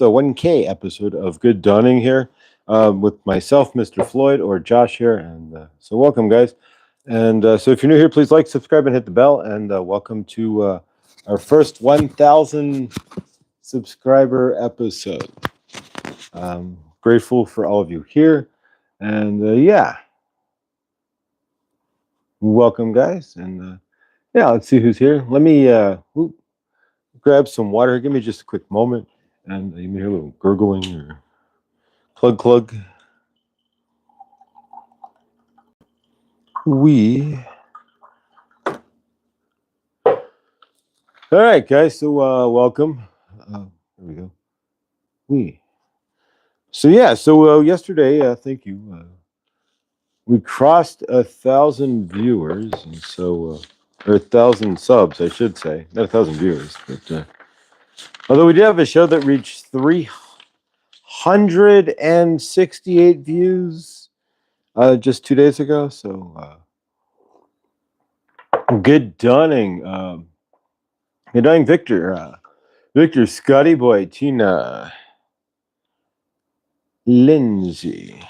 1K episode of Good Dawning here with myself, Mr. Floyd, or Josh here. And so welcome, guys. And so if you're new here, please like, subscribe, and hit the bell. And welcome to our first 1,000 subscriber episode. Grateful for all of you here. And yeah, welcome, guys. And yeah, let's see who's here. Let me grab some water. Give me just a quick moment. And you may hear a little gurgling or clug. All right, guys. So welcome. There we go. So yeah. So yesterday, thank you. We crossed 1,000 viewers, and so or 1,000 subs, I should say, not 1,000 viewers, but although we did have a show that reached 368 views just 2 days ago. So good dawning. Good dawning, Victor. Victor, Scotty Boy, Tina, Lindsay.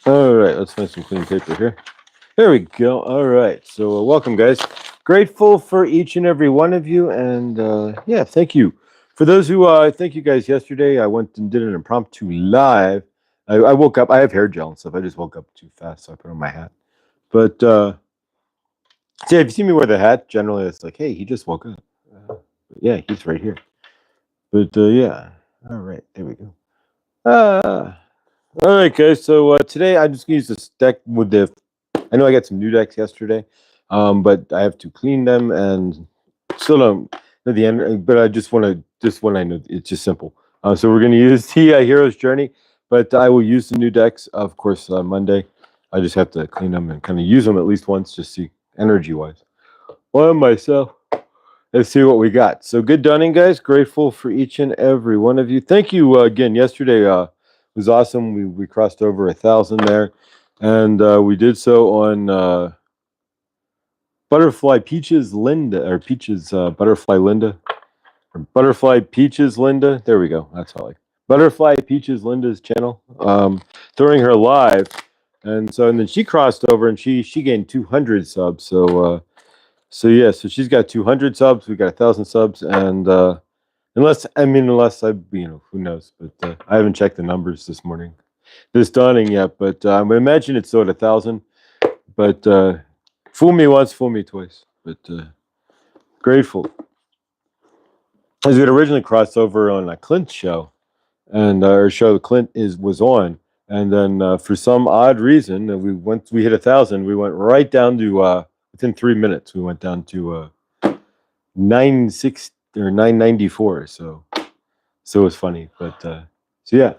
All right, let's find some clean paper here. There we go. All right, so welcome, guys. Grateful for each and every one of you, and yeah, thank you. For those who, thank you guys yesterday. I went and did an impromptu live. I woke up. I have hair gel and stuff. I just woke up too fast, so I put on my hat. But see, if you see me wear the hat, generally it's like, hey, he just woke up. Yeah, he's right here. But yeah, all right, there we go. All right, guys. So today I'm just gonna use this deck with the. I know I got some new decks yesterday, but I have to clean them and still don't know the end. But I just want to. This one I know it's just simple. So we're gonna use the Hero's Journey, but I will use the new decks, of course, Monday. I just have to clean them and kind of use them at least once, just see energy-wise. On myself. Let's see what we got. So good dawning, guys. Grateful for each and every one of you. Thank you again. Yesterday was awesome. We crossed over 1,000 there, and we did so on Butterfly Peaches Linda or Peaches Butterfly Linda or Butterfly Peaches Linda. There we go. That's how I Butterfly Peaches Linda's channel. Throwing her live, and then she crossed over and she gained 200 subs. So yeah, so she's got 200 subs. We got 1,000 subs, and unless I, who knows? But I haven't checked the numbers this dawning yet. But I imagine it's still at 1,000. But fool me once, fool me twice. But grateful. As we had originally crossed over on a Clint show, and our show Clint was on, and then for some odd reason, we hit 1,000. We went right down to within 3 minutes. We went down to 960 or 994. So it was funny, but so yeah,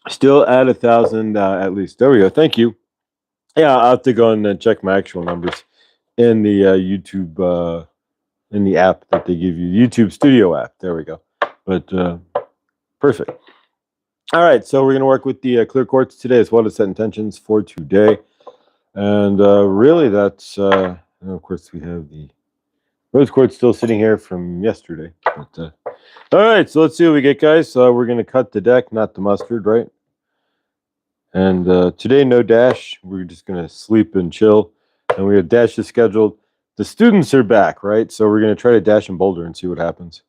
still at 1,000 at least. There we go. Thank you. Yeah, I'll have to go and check my actual numbers in the YouTube in the app that they give you, YouTube Studio app. There we go. But perfect. All right, so we're gonna work with the clear quartz today as well to set intentions for today, and really that's and of course we have the rose quartz still sitting here from yesterday. But, all right, so let's see what we get, guys. We're going to cut the deck, not the mustard, right? And today, no dash. We're just going to sleep and chill. And we have dashes scheduled. The students are back, right? So we're going to try to dash in Boulder and see what happens,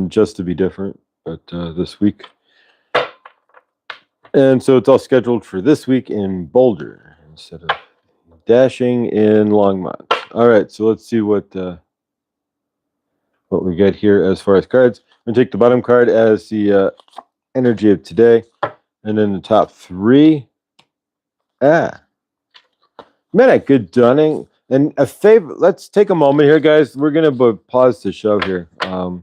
just to be different. But this week. And so it's all scheduled for this week in Boulder instead of dashing in Longmont. All right, so let's see what we get here as far as cards. I'm going to take the bottom card as the energy of today. And then the top three. Man, a good dawning. And a favor. Let's take a moment here, guys. We're going to pause the show here. And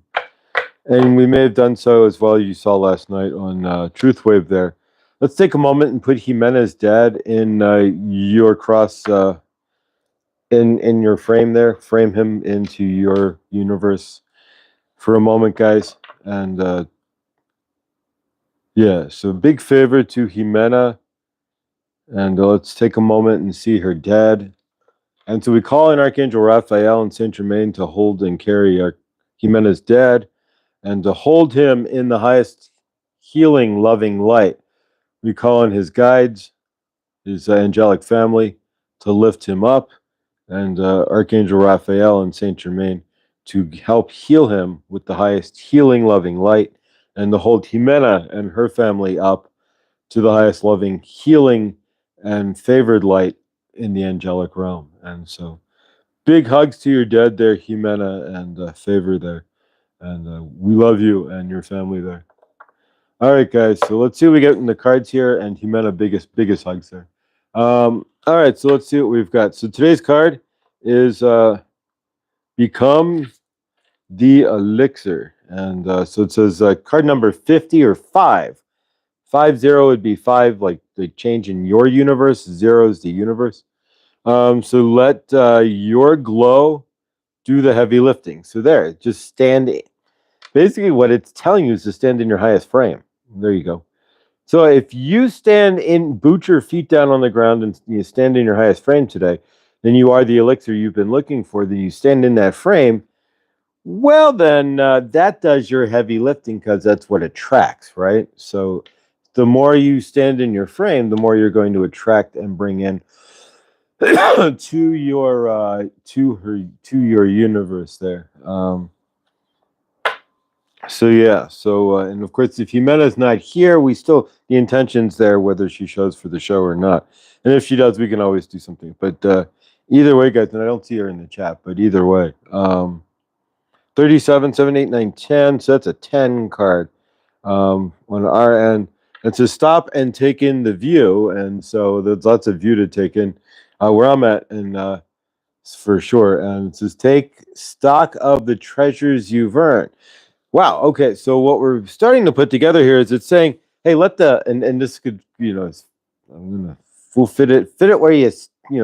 we may have done so as well. You saw last night on Truth Wave there. Let's take a moment and put Jimena's dad in your cross in your frame there. Frame him into your universe for a moment, guys. And yeah, so big favor to Jimena. And let's take a moment and see her dad. And so we call in Archangel Raphael and Saint Germain to hold and carry Jimena's dead and to hold him in the highest healing, loving light. We call in his guides, his angelic family, to lift him up, and Archangel Raphael and Saint Germain to help heal him with the highest healing, loving light, and to hold Jimena and her family up to the highest loving, healing, and favored light in the angelic realm. And so, big hugs to your dead there, Jimena, and favor there. And we love you and your family there. All right, guys. So let's see what we get in the cards here, and Jimena, biggest hugs there. All right, so let's see what we've got. So today's card is Become the Elixir. And so it says card number 50 or 5. 50 would be 5, like the change in your universe. 0 is the universe. So let your glow do the heavy lifting. So there, just stand. Basically, what it's telling you is to stand in your highest frame. There you go. So if you boot your feet down on the ground and you stand in your highest frame today, then you are the elixir you've been looking for. Then you stand in that frame. Well, then that does your heavy lifting because that's what attracts, right? So the more you stand in your frame, the more you're going to attract and bring in to your universe there. So yeah, and of course, if Jimena's not here, the intention's there, whether she shows for the show or not. And if she does, we can always do something. But either way, guys, and I don't see her in the chat, but either way, 37, 7, 8, 9, 10. So that's a 10 card on our end. It says stop and take in the view, and so there's lots of view to take in where I'm at, and for sure. And it says take stock of the treasures you've earned. Wow. Okay. So what we're starting to put together here is it's saying, hey, and this could, I'm gonna fit it where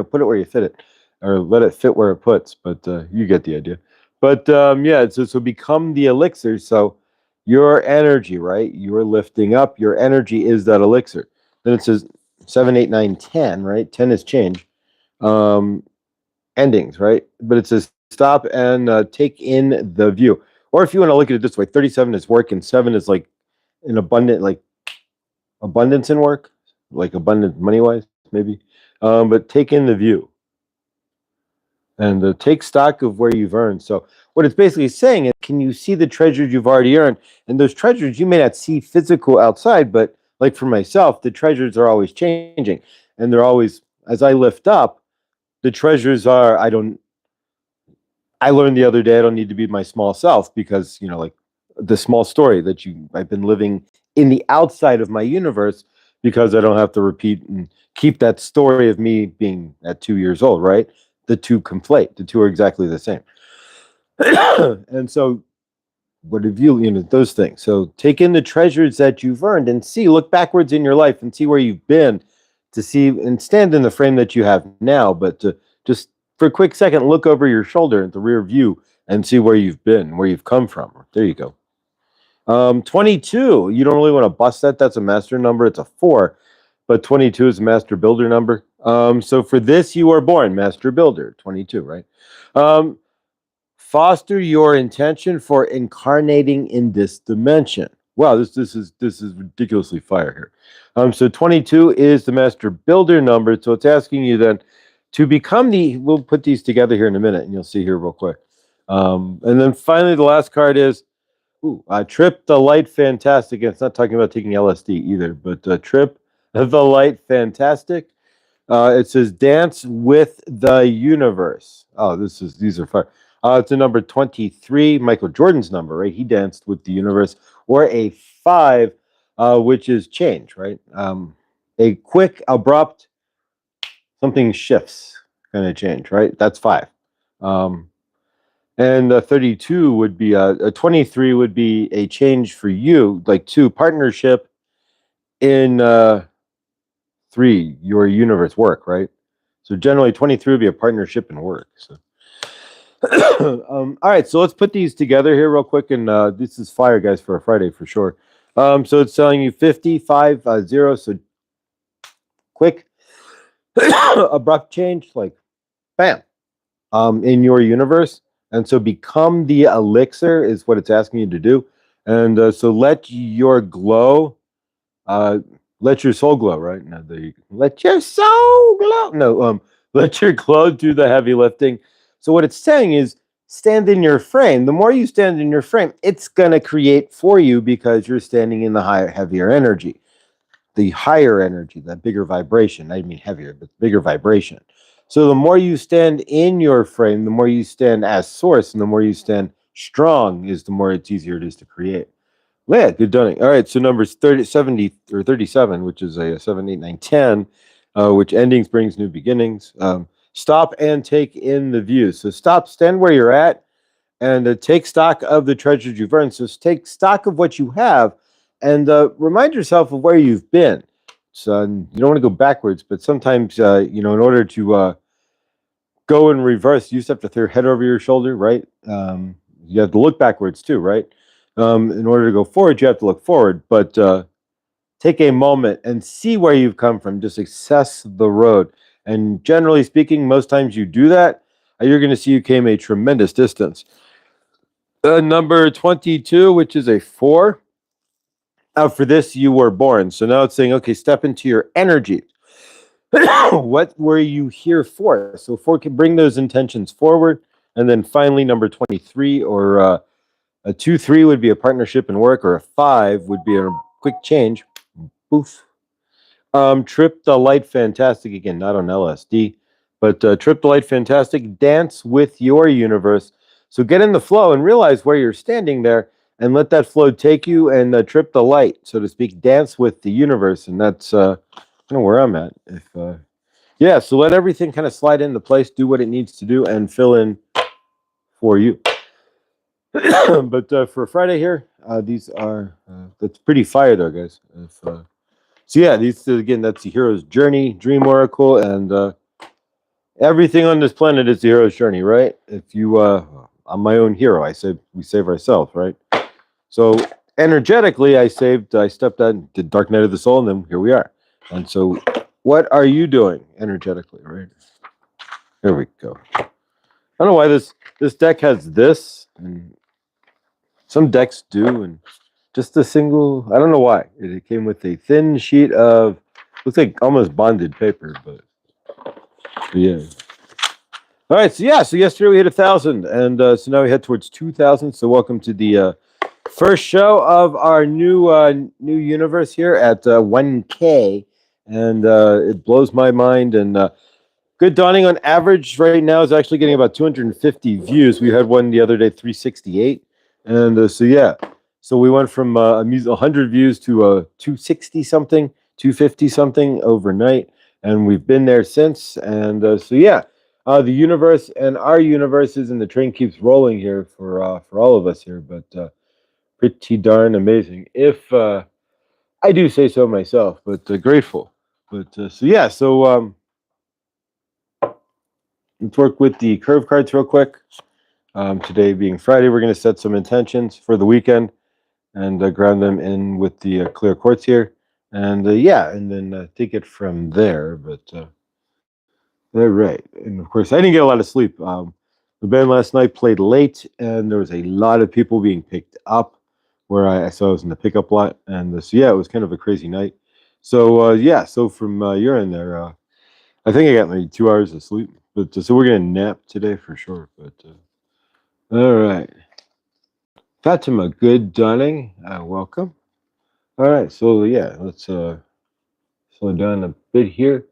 put it where you fit it, or let it fit where it puts. But you get the idea. But yeah. So become the elixir. So your energy, right? You're lifting up. Your energy is that elixir. Then it says 7, 8, 9, 10. Right? 10 is change. Endings, right? But it says stop and take in the view. Or if you want to look at it this way, 37 is work and 7 is like an abundance in work, like abundant money-wise, maybe. But take in the view and take stock of where you've earned. So what it's basically saying is, can you see the treasures you've already earned? And those treasures you may not see physical outside, but like for myself, the treasures are always changing. And they're always, as I lift up, the treasures are, I learned the other day I don't need to be my small self because, like the small story that I've been living in the outside of my universe because I don't have to repeat and keep that story of me being at 2 years old, right? The two conflate. The two are exactly the same. And so what have those things. So take in the treasures that you've earned and look backwards in your life and see where you've been to see and stand in the frame that you have now, but to just for a quick second, look over your shoulder at the rear view and see where you've been, where you've come from. There you go. 22, you don't really want to bust that. That's a master number. It's a 4, but 22 is a master builder number. So for this, you are born master builder, 22, right? Foster your intention for incarnating in this dimension. Wow, this is ridiculously fire here. So 22 is the master builder number. So it's asking you then to become we'll put these together here in a minute and you'll see here real quick. And then finally, the last card is Trip the Light Fantastic. It's not talking about taking LSD either, but Trip the Light Fantastic. It says dance with the universe. Oh, these are fire. It's a number 23, Michael Jordan's number, right? He danced with the universe, or a 5, which is change, right? A quick, abrupt, something shifts kind of change, right? That's 5. And 32 would be a 23 would be a change for you, like 2, partnership in 3, your universe work, right? So generally 23 would be a partnership in work. So all right, so let's put these together here real quick, and this is fire, guys, for a Friday for sure. So it's telling you 55, 0, so quick, abrupt change, like bam, in your universe. And so become the elixir is what it's asking you to do. And so let your glow, let your soul glow, right? No, there you go. Let your soul glow. No, let your glow do the heavy lifting. So what it's saying is stand in your frame. The more you stand in your frame, it's going to create for you because you're standing in the higher, heavier energy, the higher energy, that bigger vibration. I mean heavier, but bigger vibration. So the more you stand in your frame, the more you stand as source, and the more you stand strong, is the more it's easier it is to create. Yeah, good done. All right, so numbers 30, 70, or 37, which is a 7, 8, 9, 10, which endings brings new beginnings. Stop and take in the view. So stop, stand where you're at, and take stock of the treasures you've earned. So take stock of what you have, and remind yourself of where you've been. So you don't want to go backwards, but sometimes, in order to go in reverse, you just have to throw your head over your shoulder, right? You have to look backwards too, right? In order to go forward, you have to look forward, but take a moment and see where you've come from. Just assess the road. And generally speaking, most times you do that, you're going to see you came a tremendous distance. Number 22, which is a 4. For this, you were born. So now it's saying, okay, step into your energy. What were you here for? So 4 can bring those intentions forward. And then finally, number 23, or a 2, 3 would be a partnership in work, or a 5 would be a quick change. Poof. Trip the Light Fantastic, again, not on LSD, but Trip the Light Fantastic, dance with your universe. So get in the flow and realize where you're standing there, and let that flow take you, and trip the light, so to speak, dance with the universe. And that's kind of where I'm at. Yeah, so let everything kind of slide into place, do what it needs to do, and fill in for you. But for Friday here, these are, that's pretty fire there, guys. So yeah, these again, that's the hero's journey, dream oracle, and everything on this planet is the hero's journey, right? If you, I'm my own hero. I say we save ourselves, right? So energetically, I stepped out, did Dark Night of the Soul, and then here we are. And so, what are you doing energetically, right? There we go. I don't know why this deck has this, and some decks do, and just a single. I don't know why. It came with a thin sheet of, looks like almost bonded paper, but yeah. All right, so yeah, so yesterday we hit 1,000, and so now we head towards 2,000. So welcome to the first show of our new universe here at 1K, and it blows my mind. And Good Dawning on average right now is actually getting about 250 views. We had one the other day, 368, and so yeah, so we went from 100 views to 260 something, 250 something overnight, and we've been there since. And so yeah. The universe and our universes, and the train keeps rolling here for all of us here, but pretty darn amazing, if I do say so myself. But grateful. But so yeah, so let's work with the curve cards real quick. Today being Friday, we're going to set some intentions for the weekend and ground them in with the clear quartz here, and yeah, and then take it from there. But all right. And of course, I didn't get a lot of sleep. The band last night played late, and there was a lot of people being picked up where I saw I was in the pickup lot. And so, yeah, it was kind of a crazy night. So, yeah, so from your end there, I think I got maybe 2 hours of sleep. But so we're going to nap today for sure. But all right. Fatima, good dawning. Welcome. All right. So, yeah, let's slow down a bit here.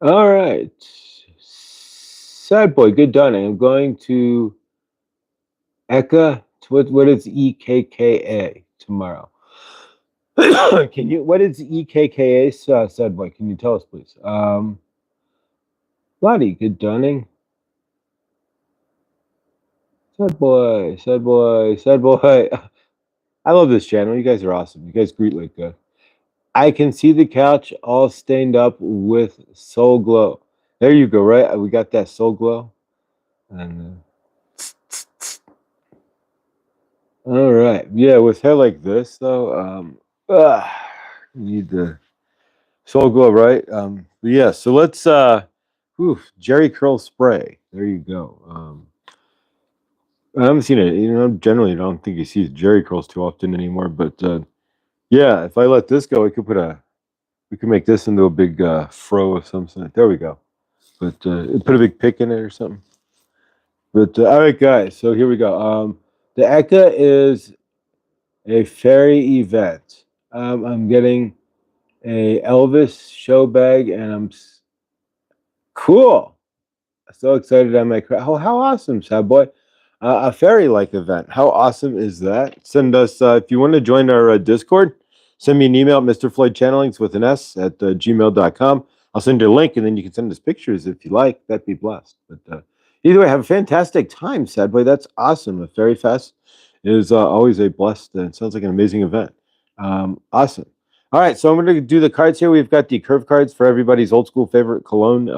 All right. Sad boy, good dawning. I'm going to Eka. What is EKKA tomorrow? Can you? What is EKKA? Sad boy, can you tell us, please? Lottie, good dawning. Sad boy, sad boy, sad boy. I love this channel. You guys are awesome. You guys greet like I can see the couch all stained up with soul glow. There you go, right? We got that soul glow. And all right, yeah, with hair like this though, you need the soul glow, right? Yeah, so let's Oof, Jerry Curl spray. There you go. I haven't seen it. Generally, I don't think you see Jerry curls too often anymore. But yeah, if I let this go, we could make this into a big fro of some sort. There we go. But put a big pick in it or something. But all right, guys. So here we go. The Eka is a fairy event. I'm getting a Elvis show bag, and cool. So excited I might cry. Oh, how awesome, sad boy. A fairy-like event. How awesome is that? Send us, if you want to join our Discord, send me an email at Mr. Floyd Channelings with an S at gmail.com. I'll send you a link, and then you can send us pictures if you like. That'd be blessed. But either way, have a fantastic time, sad boy. That's awesome. A Fairy Fest is always a blessed, and sounds like an amazing event. Awesome. All right, so I'm going to do the cards here. We've got the curve cards for everybody's old school favorite cologne.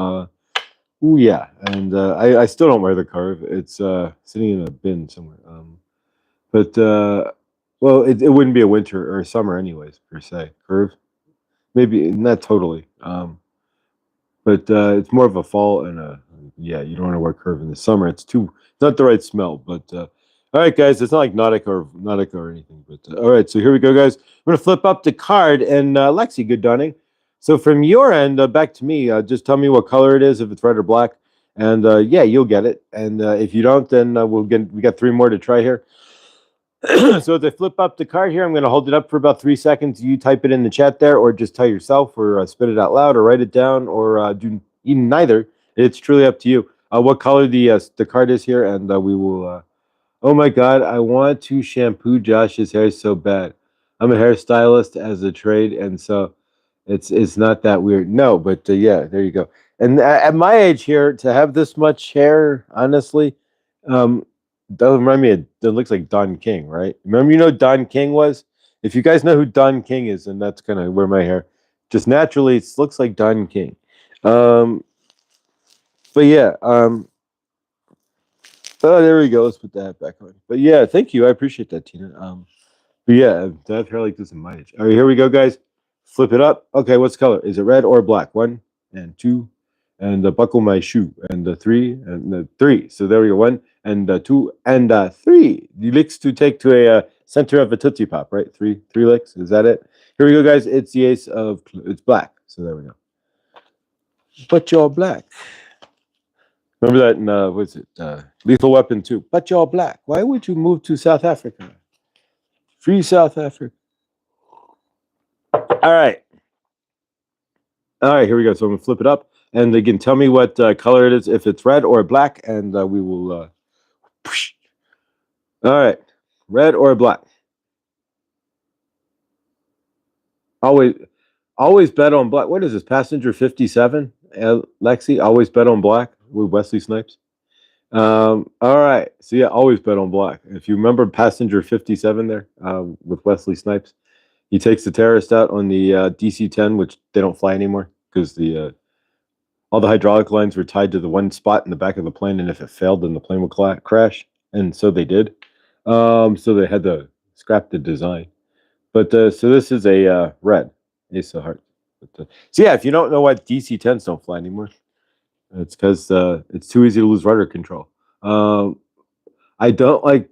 Oh yeah, and I still don't wear the curve. It's sitting in a bin somewhere. But well, it wouldn't be a winter or a summer anyways per se. Curve, maybe not totally. But it's more of a fall and yeah. You don't want to wear curve in the summer. It's not the right smell. But all right, guys, it's not like Nautica or anything. But all right, so here we go, guys. I'm gonna flip up the card, and Lexi, good dawning. So from your end, back to me, just tell me what color it is, if it's red or black, and yeah, you'll get it. And if you don't, then we got 3 more to try here. So as I flip up the card here, I'm going to hold it up for about 3 seconds. You type it in the chat there, or just tell yourself, or spit it out loud, or write it down, or do even neither. It's truly up to you. What color the card is here, and we will. Oh my God, I want to shampoo Josh's hair so bad. I'm a hairstylist as a trade, and so it's not that weird. No, but yeah, there you go. And at my age here, to have this much hair, honestly, doesn't remind me of, it looks like Don King, right? Remember, Don King was? If you guys know who Don King is, and that's kind of where my hair just naturally looks like Don King. But yeah, oh, there we go. Let's put that back on. But yeah, thank you. I appreciate that, Tina. But yeah, to have hair like this in my age. All right, here we go, guys. Flip it up. Okay, what's color? Is it red or black? 1 and 2, and buckle my shoe, and 3 and 3. So there we go. 1 and 2 and 3. The licks to take to a center of a Tootsie Pop, right? 3 licks. Is that it? Here we go, guys. It's the ace of. It's black. So there we go. But you're black. Remember that in what's it? Lethal Weapon 2. But you're black. Why would you move to South Africa? Free South Africa. All right. All right, here we go. So I'm going to flip it up. And again, tell me what color it is, if it's red or black, and we will... all right. Red or black? Always bet on black. What is this? Passenger 57? Lexi, always bet on black with Wesley Snipes. All right. So yeah, always bet on black. If you remember Passenger 57 there with Wesley Snipes, he takes the terrorist out on the DC-10, which they don't fly anymore because all the hydraulic lines were tied to the one spot in the back of the plane, and if it failed, then the plane would crash. And so they did. So they had to scrap the design. But so this is a red Ace of Hearts. So yeah, if you don't know why DC-10s don't fly anymore, it's because it's too easy to lose rudder control. I don't like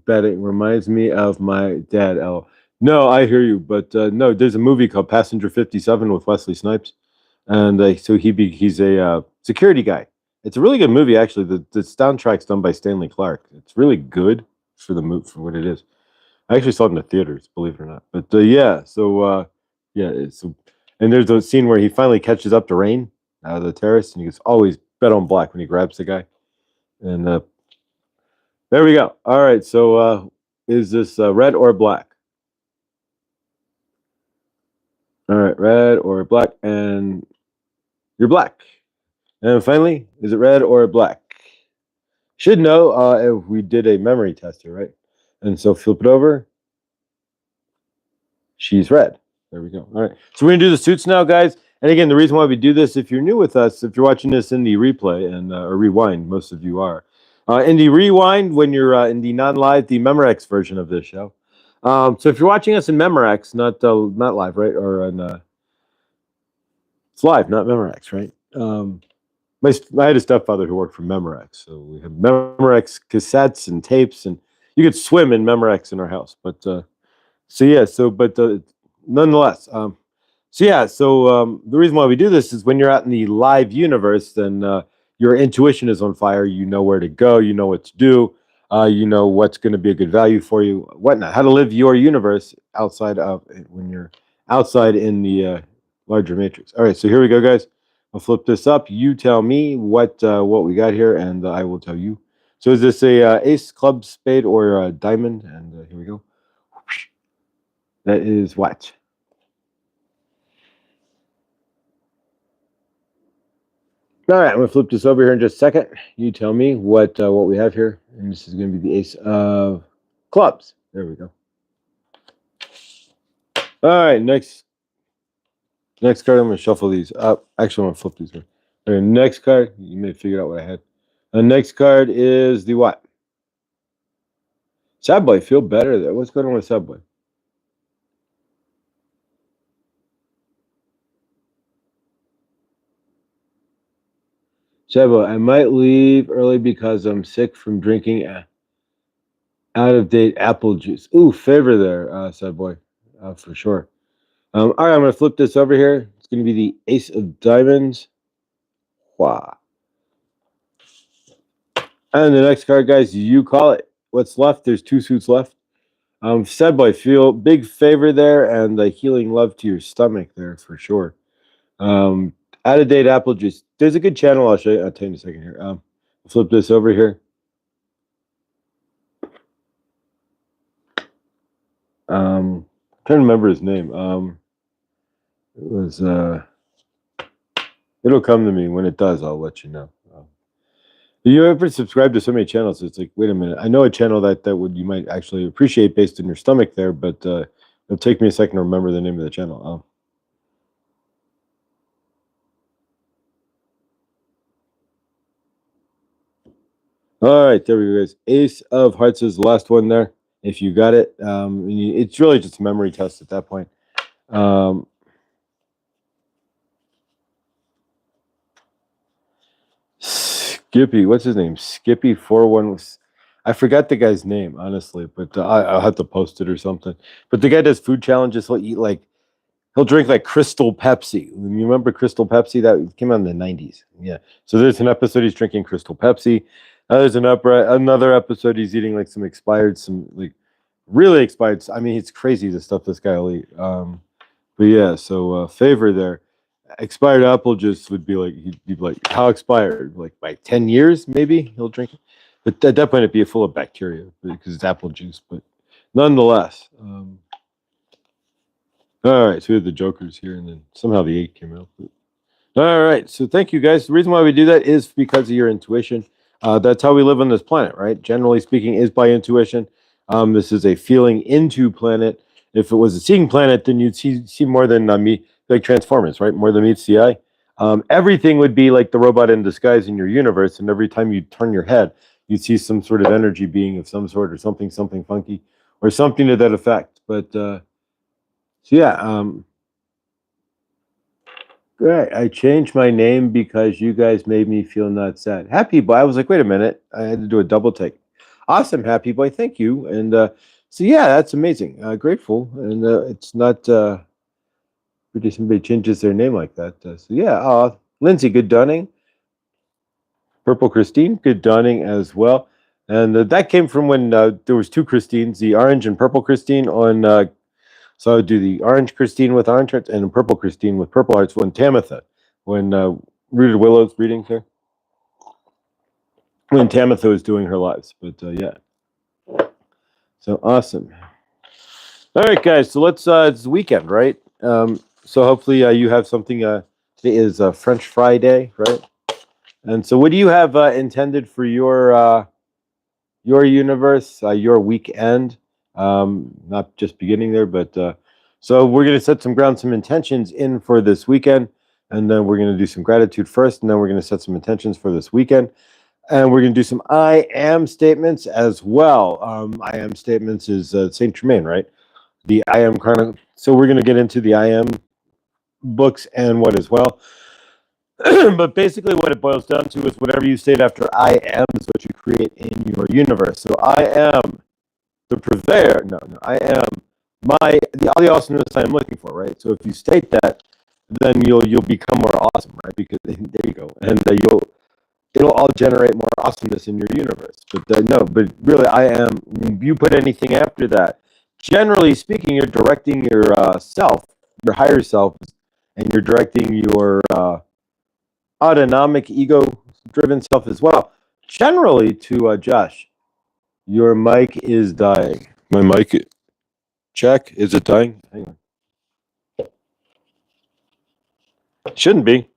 betting. Reminds me of my dad. Oh, no, I hear you. But no, there's a movie called Passenger 57 with Wesley Snipes. And so he's a security guy. It's a really good movie, actually. The soundtrack's done by Stanley Clark. It's really good for the movie, for what it is. I actually saw it in the theaters, believe it or not. But yeah, so yeah, and there's a scene where he finally catches up to Rain, the terrorist, and he goes, always bet on black when he grabs the guy. And there we go. All right, so is this red or black? All right, red or black, and you're black. And finally, is it red or black? Should know if we did a memory test here, right? And so flip it over. She's red. There we go. All right. So we're going to do the suits now, guys. And again, the reason why we do this, if you're new with us, if you're watching this in the replay and or rewind, most of you are. In the rewind, when you're in the non-live, the Memorex version of this show. So if you're watching us in Memorex, not live, right? Or in It's live, not Memorex, right? I had a stepfather who worked for Memorex, so we had Memorex cassettes and tapes, and you could swim in Memorex in our house. But nonetheless, the reason why we do this is when you're out in the live universe, then your intuition is on fire. You know where to go. You know what to do. You know what's going to be a good value for you, whatnot. How to live your universe outside of when you're outside in the larger matrix. All right, so here we go, guys. I'll flip this up. You tell me what we got here, and I will tell you. So is this a ace, club, spade, or a diamond? And here we go. That is what? All right, I'm gonna flip this over here in just a second. You tell me what we have here, and this is gonna be the ace of clubs. There we go. All right, next card. I'm gonna shuffle these up. Actually, I'm gonna flip these here. All right, next card. You may figure out what I had. The next card is the what? Sad boy, feel better there. What's going on with sad boy? Sad boy, I might leave early because I'm sick from drinking out of date apple juice. Ooh, favor there, sad boy, for sure. All right, I'm going to flip this over here. It's going to be the ace of diamonds. Wow. And the next card, guys, you call it. What's left? There's two suits left. Sad boy, feel big favor there and the healing love to your stomach there for sure. Out of date apple juice. There's a good channel. I'll show you. I'll tell you in a second here. Flip this over here. I'm trying to remember his name. It was. It'll come to me. When it does, I'll let you know. You ever subscribe to so many channels? It's like, wait a minute. I know a channel that you might actually appreciate based on your stomach there, but it'll take me a second to remember the name of the channel. All right, there we go, guys. Ace of Hearts is the last one there. If you got it, it's really just a memory test at that point. Skippy, what's his name? Skippy 41. I forgot the guy's name, honestly, but I'll have to post it or something. But the guy does food challenges. He'll drink like Crystal Pepsi. You remember Crystal Pepsi? That came out in the 90s. Yeah. So there's an episode he's drinking Crystal Pepsi. There's another episode he's eating like some really expired. I mean, it's crazy the stuff this guy will eat. But yeah, so favor there. Expired apple juice would be like, he'd be like, how expired? Like by 10 years, maybe he'll drink it. But at that point, it'd be full of bacteria because it's apple juice. But nonetheless, all right, so we had the jokers here, and then somehow the 8 came out. All right, so thank you, guys. The reason why we do that is because of your intuition. That's how we live on this planet, right? Generally speaking, is by intuition. This is a feeling into planet. If it was a seeing planet, then you'd see more than me, like Transformers, right? More than meets the eye. Everything would be like the robot in disguise in your universe, and every time you turn your head, you'd see some sort of energy being of some sort, or something funky, or something to that effect. But so yeah, great. I changed my name because you guys made me feel not sad. Happy Boy. I was like, wait a minute. I had to do a double take. Awesome, Happy Boy. Thank you. And so yeah, that's amazing. Grateful. And it's not pretty somebody changes their name like that. So yeah, Lindsay, good dawning. Purple Christine, good dawning as well. And that came from when there was two Christines, the orange and purple Christine on. So I would do the orange Christine with orange hearts and purple Christine with purple hearts when Tamitha, when Rooted Willow's reading here. When Tamitha was doing her lives. But yeah. So awesome. All right, guys. So let's, it's the weekend, right? So hopefully you have something. Today is French Friday, right? And so what do you have intended for your universe, your weekend? Not just beginning there, but so we're going to set some intentions in for this weekend, and then we're going to do some gratitude first, and then we're going to set some intentions for this weekend, and we're going to do some I am statements as well. I am statements is Saint Germain, right? The I am kind of. So we're going to get into the I am books and what as well. But basically what it boils down to is whatever you state after I am is what you create in your universe. So I am the purveyor. No, I am the awesomeness I am looking for, right? So if you state that, then you'll become more awesome, right? Because there you go, and it'll all generate more awesomeness in your universe. But no, but really, I am. You put anything after that. Generally speaking, you're directing your self, your higher self, and you're directing your autonomic, ego-driven self as well. Generally, to Josh, your mic is dying. My mic, check. Is it dying? Hang on. Shouldn't be.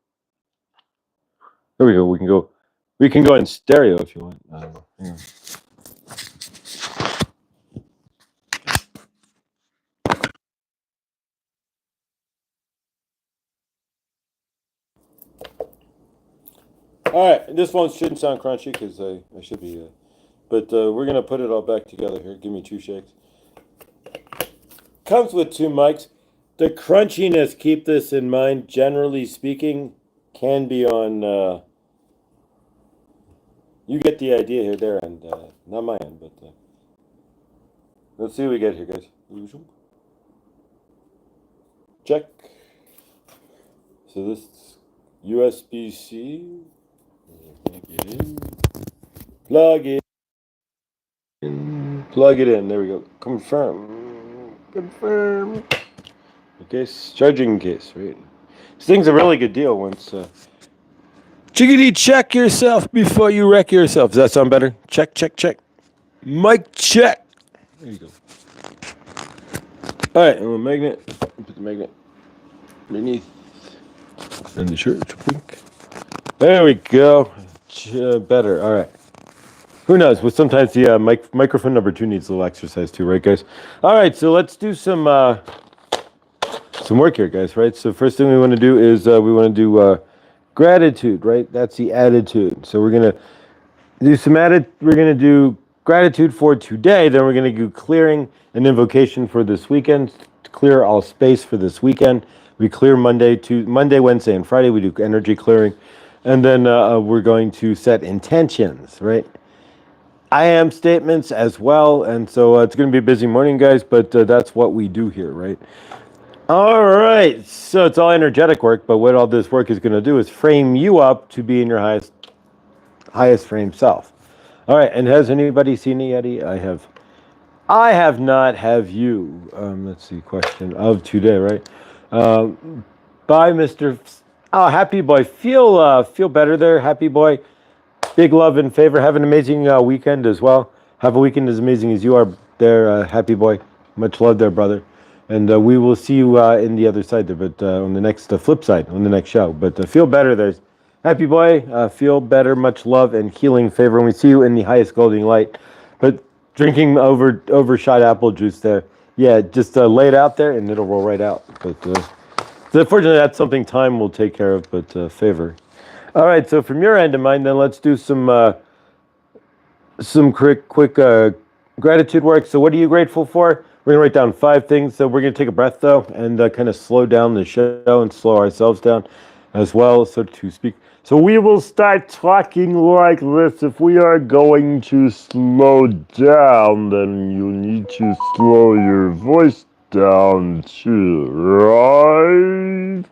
There we go. We can go in stereo if you want. I don't know. Hang on. All right, this one shouldn't sound crunchy because I should be, but we're gonna put it all back together here. Give me 2 shakes. Comes with 2 mics. The crunchiness, keep this in mind. Generally speaking, can be on. You get the idea here, there, and not my end, but let's see what we get here, guys. Check. So this USB-C. Plug it in. Plug it in. There we go. Confirm. Okay, charging case, right? This thing's a really good deal once. Chickadee, check yourself before you wreck yourself. Does that sound better? Check. Mic check. There you go. All right, and a magnet. Put the magnet underneath. And the shirt. There we go. Better. All right. Who knows? Well, sometimes the microphone number 2 needs a little exercise too, right, guys? All right, so let's do some work here, guys. Right. So first thing we want to do is we want to do gratitude, right? That's the attitude. So we're gonna do We're gonna do gratitude for today. Then we're gonna do clearing and invocation for this weekend. To clear all space for this weekend. We clear Monday, Wednesday, and Friday. We do energy clearing. And then we're going to set intentions, right? I am statements as well. And so it's going to be a busy morning, guys, but that's what we do here, right? All right. So it's all energetic work, but what all this work is going to do is frame you up to be in your highest frame self. All right. And has anybody seen it yet? I have not. Have you? Let's see. Question of today, right? By Mr. Oh, Happy Boy. Feel better there, Happy Boy. Big love and favor. Have an amazing weekend as well. Have a weekend as amazing as you are there, Happy Boy. Much love there, brother. And we will see you in the other side there, but on the next flip side, on the next show. But feel better there, Happy Boy. Feel better. Much love and healing favor. And we see you in the highest golden light. But drinking overshot apple juice there. Yeah, just lay it out there and it'll roll right out. But unfortunately, that's something time will take care of, but favor. All right, so from your end to mine, then let's do some quick gratitude work. So what are you grateful for? We're going to write down 5 things. So we're going to take a breath, though, and kind of slow down the show and slow ourselves down as well, so to speak. So we will start talking like this. If we are going to slow down, then you need to slow your voice down too, right?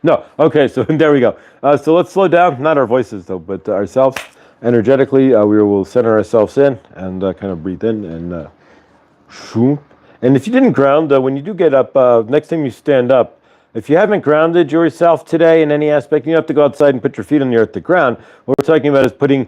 No. Okay, so there we go. So let's slow down. Not our voices, though, but ourselves. Energetically, we will center ourselves in and kind of breathe in and shoop. And if you didn't ground, when you do get up, next time you stand up, if you haven't grounded yourself today in any aspect, you have to go outside and put your feet on the earth to ground. What we're talking about is pushing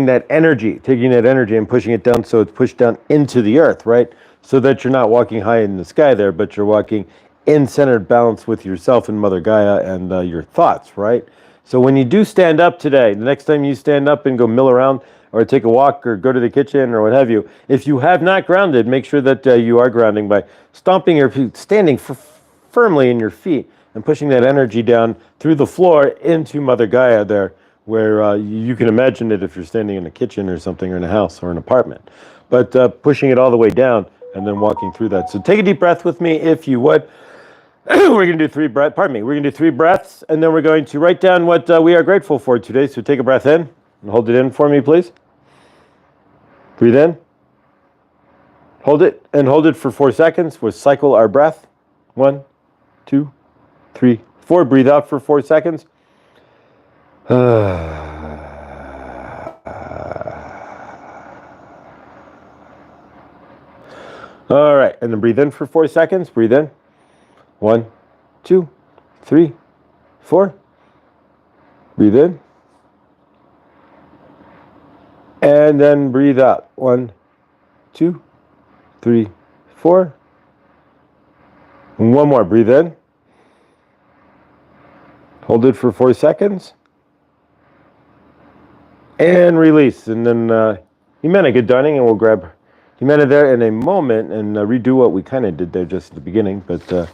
that energy, taking that energy and pushing it down so it's pushed down into the earth, right? So that you're not walking high in the sky there, but you're walking in centered balance with yourself and Mother Gaia and your thoughts, right? So when you do stand up today, the next time you stand up and go mill around or take a walk or go to the kitchen or what have you, if you have not grounded, make sure that you are grounding by stomping your feet, standing firmly in your feet and pushing that energy down through the floor into Mother Gaia there, where you can imagine it if you're standing in a kitchen or something or in a house or an apartment. But pushing it all the way down and then walking through that. So take a deep breath with me if you would. We're going to do three breaths. Pardon me. We're going to do three breaths, and then we're going to write down what we are grateful for today. So take a breath in and hold it in for me, please. Breathe in. Hold it and hold it for 4 seconds. We'll cycle our breath. 1, 2, 3, 4. Breathe out for 4 seconds. All right, and then breathe in for 4 seconds. Breathe in. 1, 2, 3, 4. Breathe in. And then breathe out. 1, 2, 3, 4. And one more. Breathe in. Hold it for 4 seconds. And release. And then Jimena, good dining, and we'll grab Jimena there in a moment and redo what we kind of did there just at the beginning. But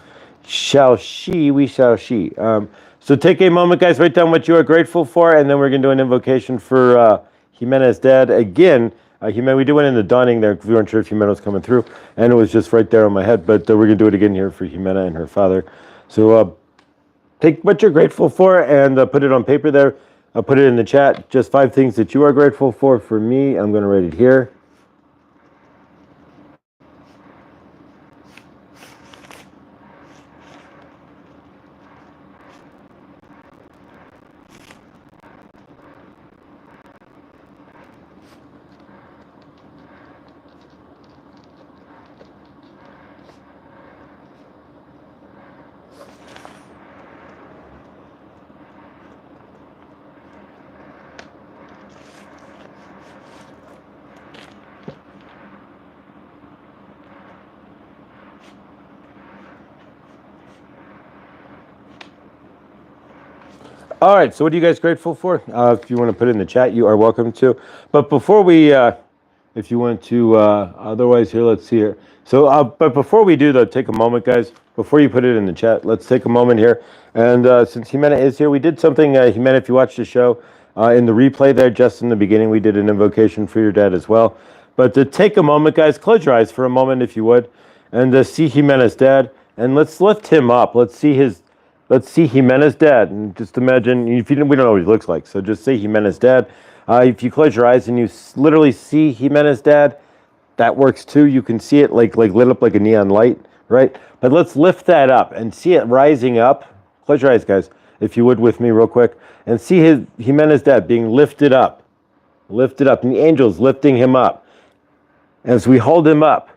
shall she, we shall she. So take a moment, guys, write down what you are grateful for, and then we're going to do an invocation for Jimena's dad. Again, Jimena, we did one in the dawning there. We weren't sure if Jimena was coming through, and it was just right there on my head. But we're going to do it again here for Jimena and her father. So take what you're grateful for and put it on paper there. I'll put it in the chat. Just 5 things that you are grateful for. For me, I'm going to write it here. All right, so what are you guys grateful for? If you want to put it in the chat, you are welcome to. But before we, if you want to, otherwise here, let's see here. So, but before we do, though, take a moment, guys. Before you put it in the chat, let's take a moment here. And since Jimena is here, we did something, Jimena, if you watched the show, in the replay there, just in the beginning, we did an invocation for your dad as well. But to take a moment, guys, close your eyes for a moment, if you would, and see Jimena's dad, and let's lift him up. Let's see Jimena's dad, and just imagine, we don't know what he looks like, so just say Jimena's dad. If you close your eyes and you literally see Jimena's dad, that works too. You can see it like lit up like a neon light, right? But let's lift that up and see it rising up. Close your eyes, guys, if you would with me real quick, and see Jimena's dad being lifted up, and the angels lifting him up. As we hold him up,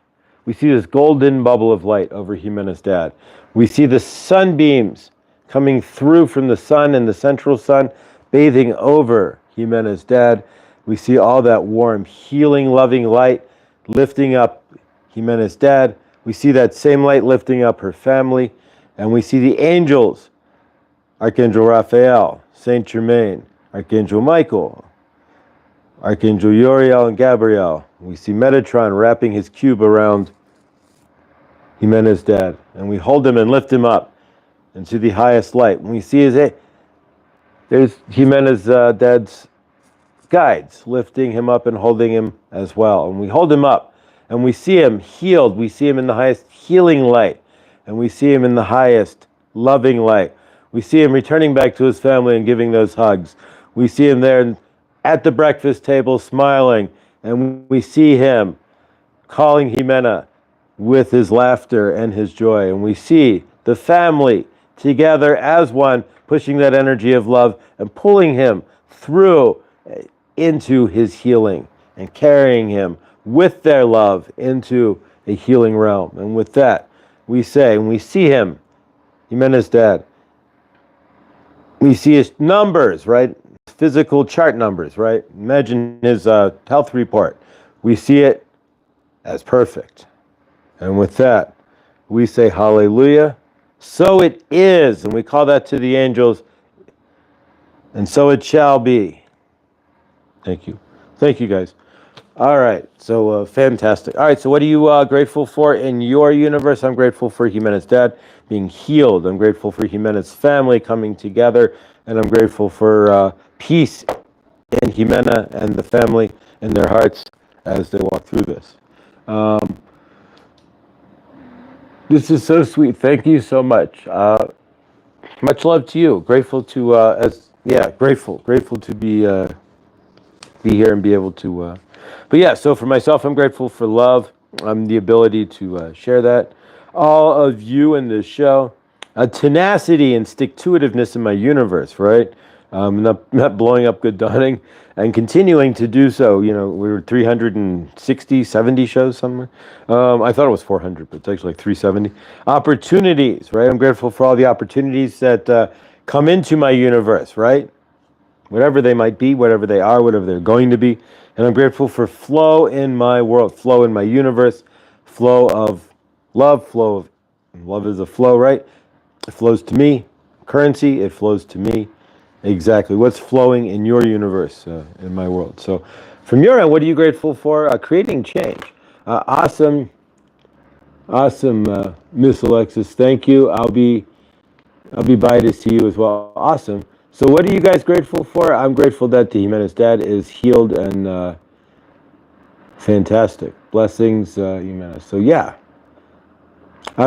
we see this golden bubble of light over Jimena's dad. We see the sunbeams coming through from the sun and the central sun, bathing over Jimena's dad. We see all that warm, healing, loving light lifting up Jimena's dad. We see that same light lifting up her family. And we see the angels, Archangel Raphael, Saint Germain, Archangel Michael, Archangel Uriel and Gabriel. We see Metatron wrapping his cube around Jimena's dad. And we hold him and lift him up into the highest light. When we see there's Jimena's dad's guides lifting him up and holding him as well. And we hold him up and we see him healed. We see him in the highest healing light. And we see him in the highest loving light. We see him returning back to his family and giving those hugs. We see him there at the breakfast table smiling. And we see him calling Jimena with his laughter and his joy. And we see the family together as one, pushing that energy of love and pulling him through into his healing and carrying him with their love into a healing realm. And with that, we say, when we see him, Jimena's dad, we see his numbers, right? Physical chart numbers, right? Imagine his health report. We see it as perfect. And with that, we say hallelujah. So it is, and we call that to the angels, and so it shall be. Thank you. Thank you, guys. All right, so fantastic. All right, so what are you grateful for in your universe? I'm grateful for Jimena's dad being healed. I'm grateful for Jimena's family coming together, and I'm grateful for peace in Jimena and the family in their hearts as they walk through this. This is so sweet. Thank you so much. Much love to you. Grateful to grateful to be here and be able to. But yeah, so for myself, I'm grateful for love. The ability to share that. All of you in this show, tenacity and stick-to-itiveness in my universe, right? Not blowing up Good Dawning and continuing to do so. You know, we were 360, 70 shows somewhere. I thought it was 400, but it's actually like 370. Opportunities, right? I'm grateful for all the opportunities that come into my universe, right? Whatever they might be, whatever they are, whatever they're going to be. And I'm grateful for flow in my world, flow in my universe, flow of love, love is a flow, right? It flows to me. Currency, it flows to me. Exactly. What's flowing in your universe, in my world? So from your end, what are you grateful for? Creating change. Awesome, Miss Alexis. Thank you. I'll be biased to you as well. Awesome. So what are you guys grateful for? I'm grateful that the Jimenez dad is healed and fantastic. Blessings, Jimenez. So yeah,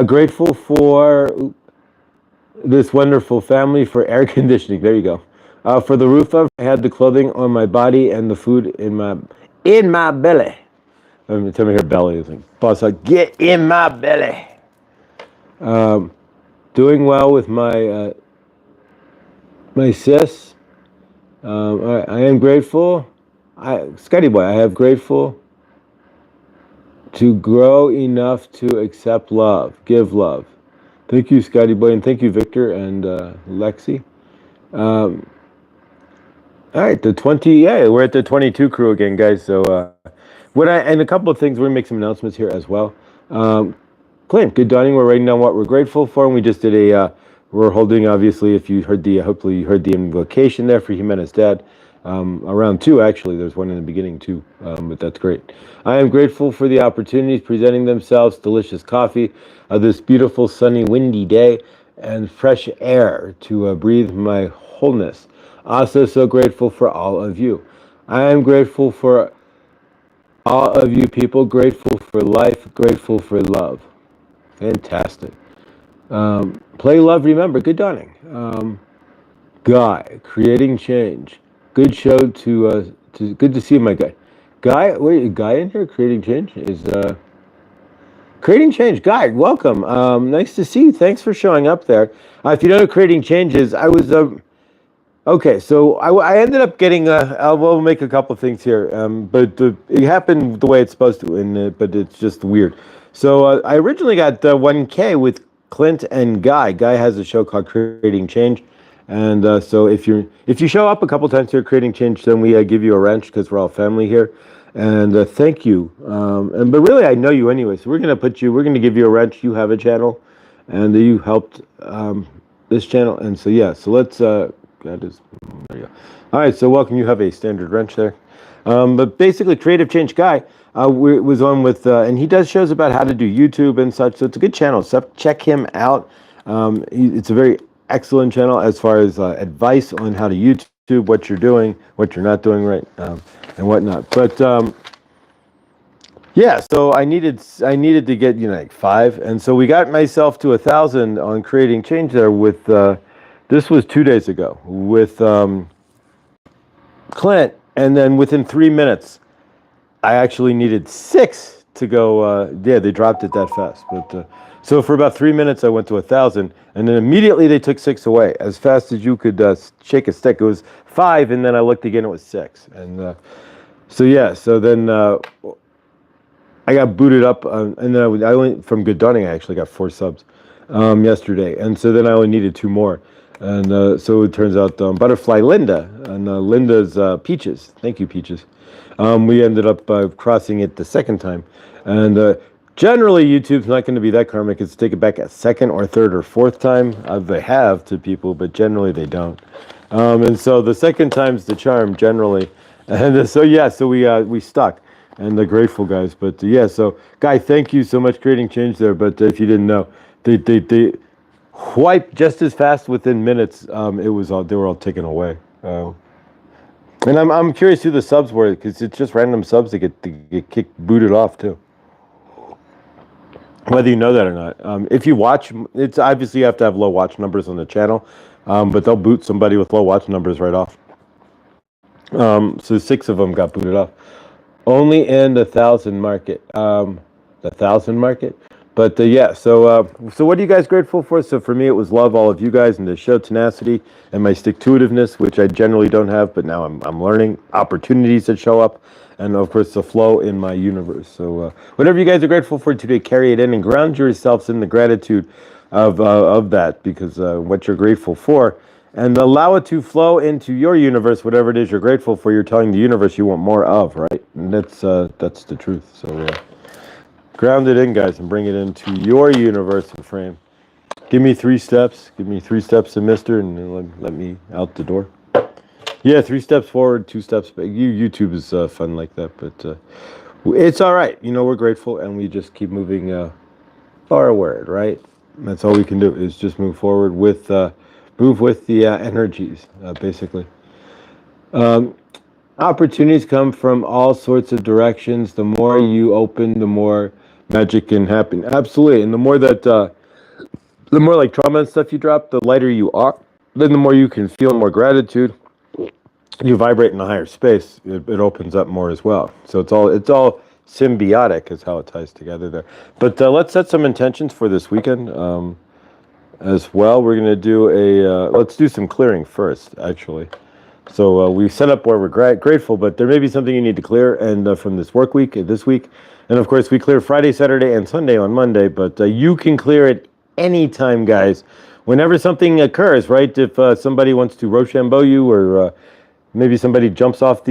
grateful for this wonderful family, for air conditioning. There you go. For the roof of, I had the clothing on my body and the food in my belly. Tell me her belly is like, boss, get in my belly. Doing well with my my sis. I am grateful. Scotty boy, I have grateful to grow enough to accept love, give love. Thank you, Scotty boy, and thank you, Victor and Lexi. All right, the 20. Yeah, we're at the 22 crew again, guys. So and a couple of things. We're gonna make some announcements here as well. Clint, good dawning. We're writing down what we're grateful for, and we just did a. We're holding, obviously, if you heard hopefully you heard the invocation there for Jimenez Dad. Around two, actually. There's one in the beginning, too, but that's great. I am grateful for the opportunities presenting themselves, delicious coffee, this beautiful, sunny, windy day, and fresh air to breathe my wholeness. Also, so grateful for all of you. I am grateful for all of you people, grateful for life, grateful for love. Fantastic. Play, love, remember. Good dawning. Guy, creating change. Good show to good to see you, my guy. Guy, wait, guy in here creating change is creating change. Guy, welcome. Nice to see you. Thanks for showing up there. If you don't know creating change is, I was okay. So I ended up getting we'll make a couple of things here, but it happened the way it's supposed to, but it's just weird. So I originally got 1K with Clint and Guy. Guy has a show called Creating Change. And so if you show up a couple times here creating change, then we give you a wrench because we're all family here. And thank you. But really, I know you anyway, so we're gonna give you a wrench. You have a channel, and you helped this channel. And so yeah, so let's there you go. All right, so welcome. You have a standard wrench there. But basically, Creative Change Guy was on with, and he does shows about how to do YouTube and such. So it's a good channel. So check him out. It's a very excellent channel as far as advice on how to YouTube, what you're doing, what you're not doing right, and whatnot. But yeah, so I needed to get like 5, and so we got myself to 1,000 on creating change there with this was 2 days ago with Clint, and then within 3 minutes, I actually needed 6 to go. Yeah, they dropped it that fast, but. So for about 3 minutes, I went to 1,000, and then immediately they took 6 away. As fast as you could shake a stick, it was 5, and then I looked again, it was 6. And so yeah, so then I got booted up, and then I went from Good Dawning. I actually got 4 subs yesterday, and so then I only needed 2 more. And so it turns out Butterfly Linda, and Linda's Peaches. Thank you, Peaches. We ended up crossing it the second time, and generally, YouTube's not going to be that karmic. It's take it back a second or third or fourth time. They have to people, but generally they don't. And so the second time's the charm, generally. And so yeah, so we stuck, and the grateful guys. But yeah, so Guy, thank you so much creating change there. But if you didn't know, they wiped just as fast within minutes. They were all taken away. And I'm curious who the subs were because it's just random subs that get booted off too. whether you know that or not. If you watch, it's obviously you have to have low watch numbers on the channel, but they'll boot somebody with low watch numbers right off. So 6 of them got booted off. Only in the 1,000 market. The 1,000 market. But yeah, so what are you guys grateful for? So for me, it was love, all of you guys, and the show tenacity and my stick-to-itiveness, which I generally don't have, but now I'm learning opportunities that show up, and of course the flow in my universe. So whatever you guys are grateful for today, carry it in and ground yourselves in the gratitude of that, because what you're grateful for, and allow it to flow into your universe. Whatever it is you're grateful for, you're telling the universe you want more of, right? And that's the truth. So. Ground it in, guys, and bring it into your universe and frame. Give me 3 steps. Give me 3 steps to Mister, and then let me out the door. Yeah, 3 steps forward, 2 steps back. YouTube is fun like that, but it's all right. You know, we're grateful, and we just keep moving forward, right? That's all we can do is just move forward with the energies, basically. Opportunities come from all sorts of directions. The more you open, the more magic can happen. Absolutely. And the more like trauma and stuff you drop, the lighter you are. Then the more you can feel more gratitude. You vibrate in a higher space. It opens up more as well. So it's all symbiotic is how it ties together there. But let's set some intentions for this weekend as well. We're going to do let's do some clearing first, actually. So we've set up where we're grateful, but there may be something you need to clear, and from this work week, this week. And of course, we clear Friday, Saturday, and Sunday on Monday, but you can clear it anytime, guys. Whenever something occurs, right? If somebody wants to Rochambeau you, or maybe somebody jumps off of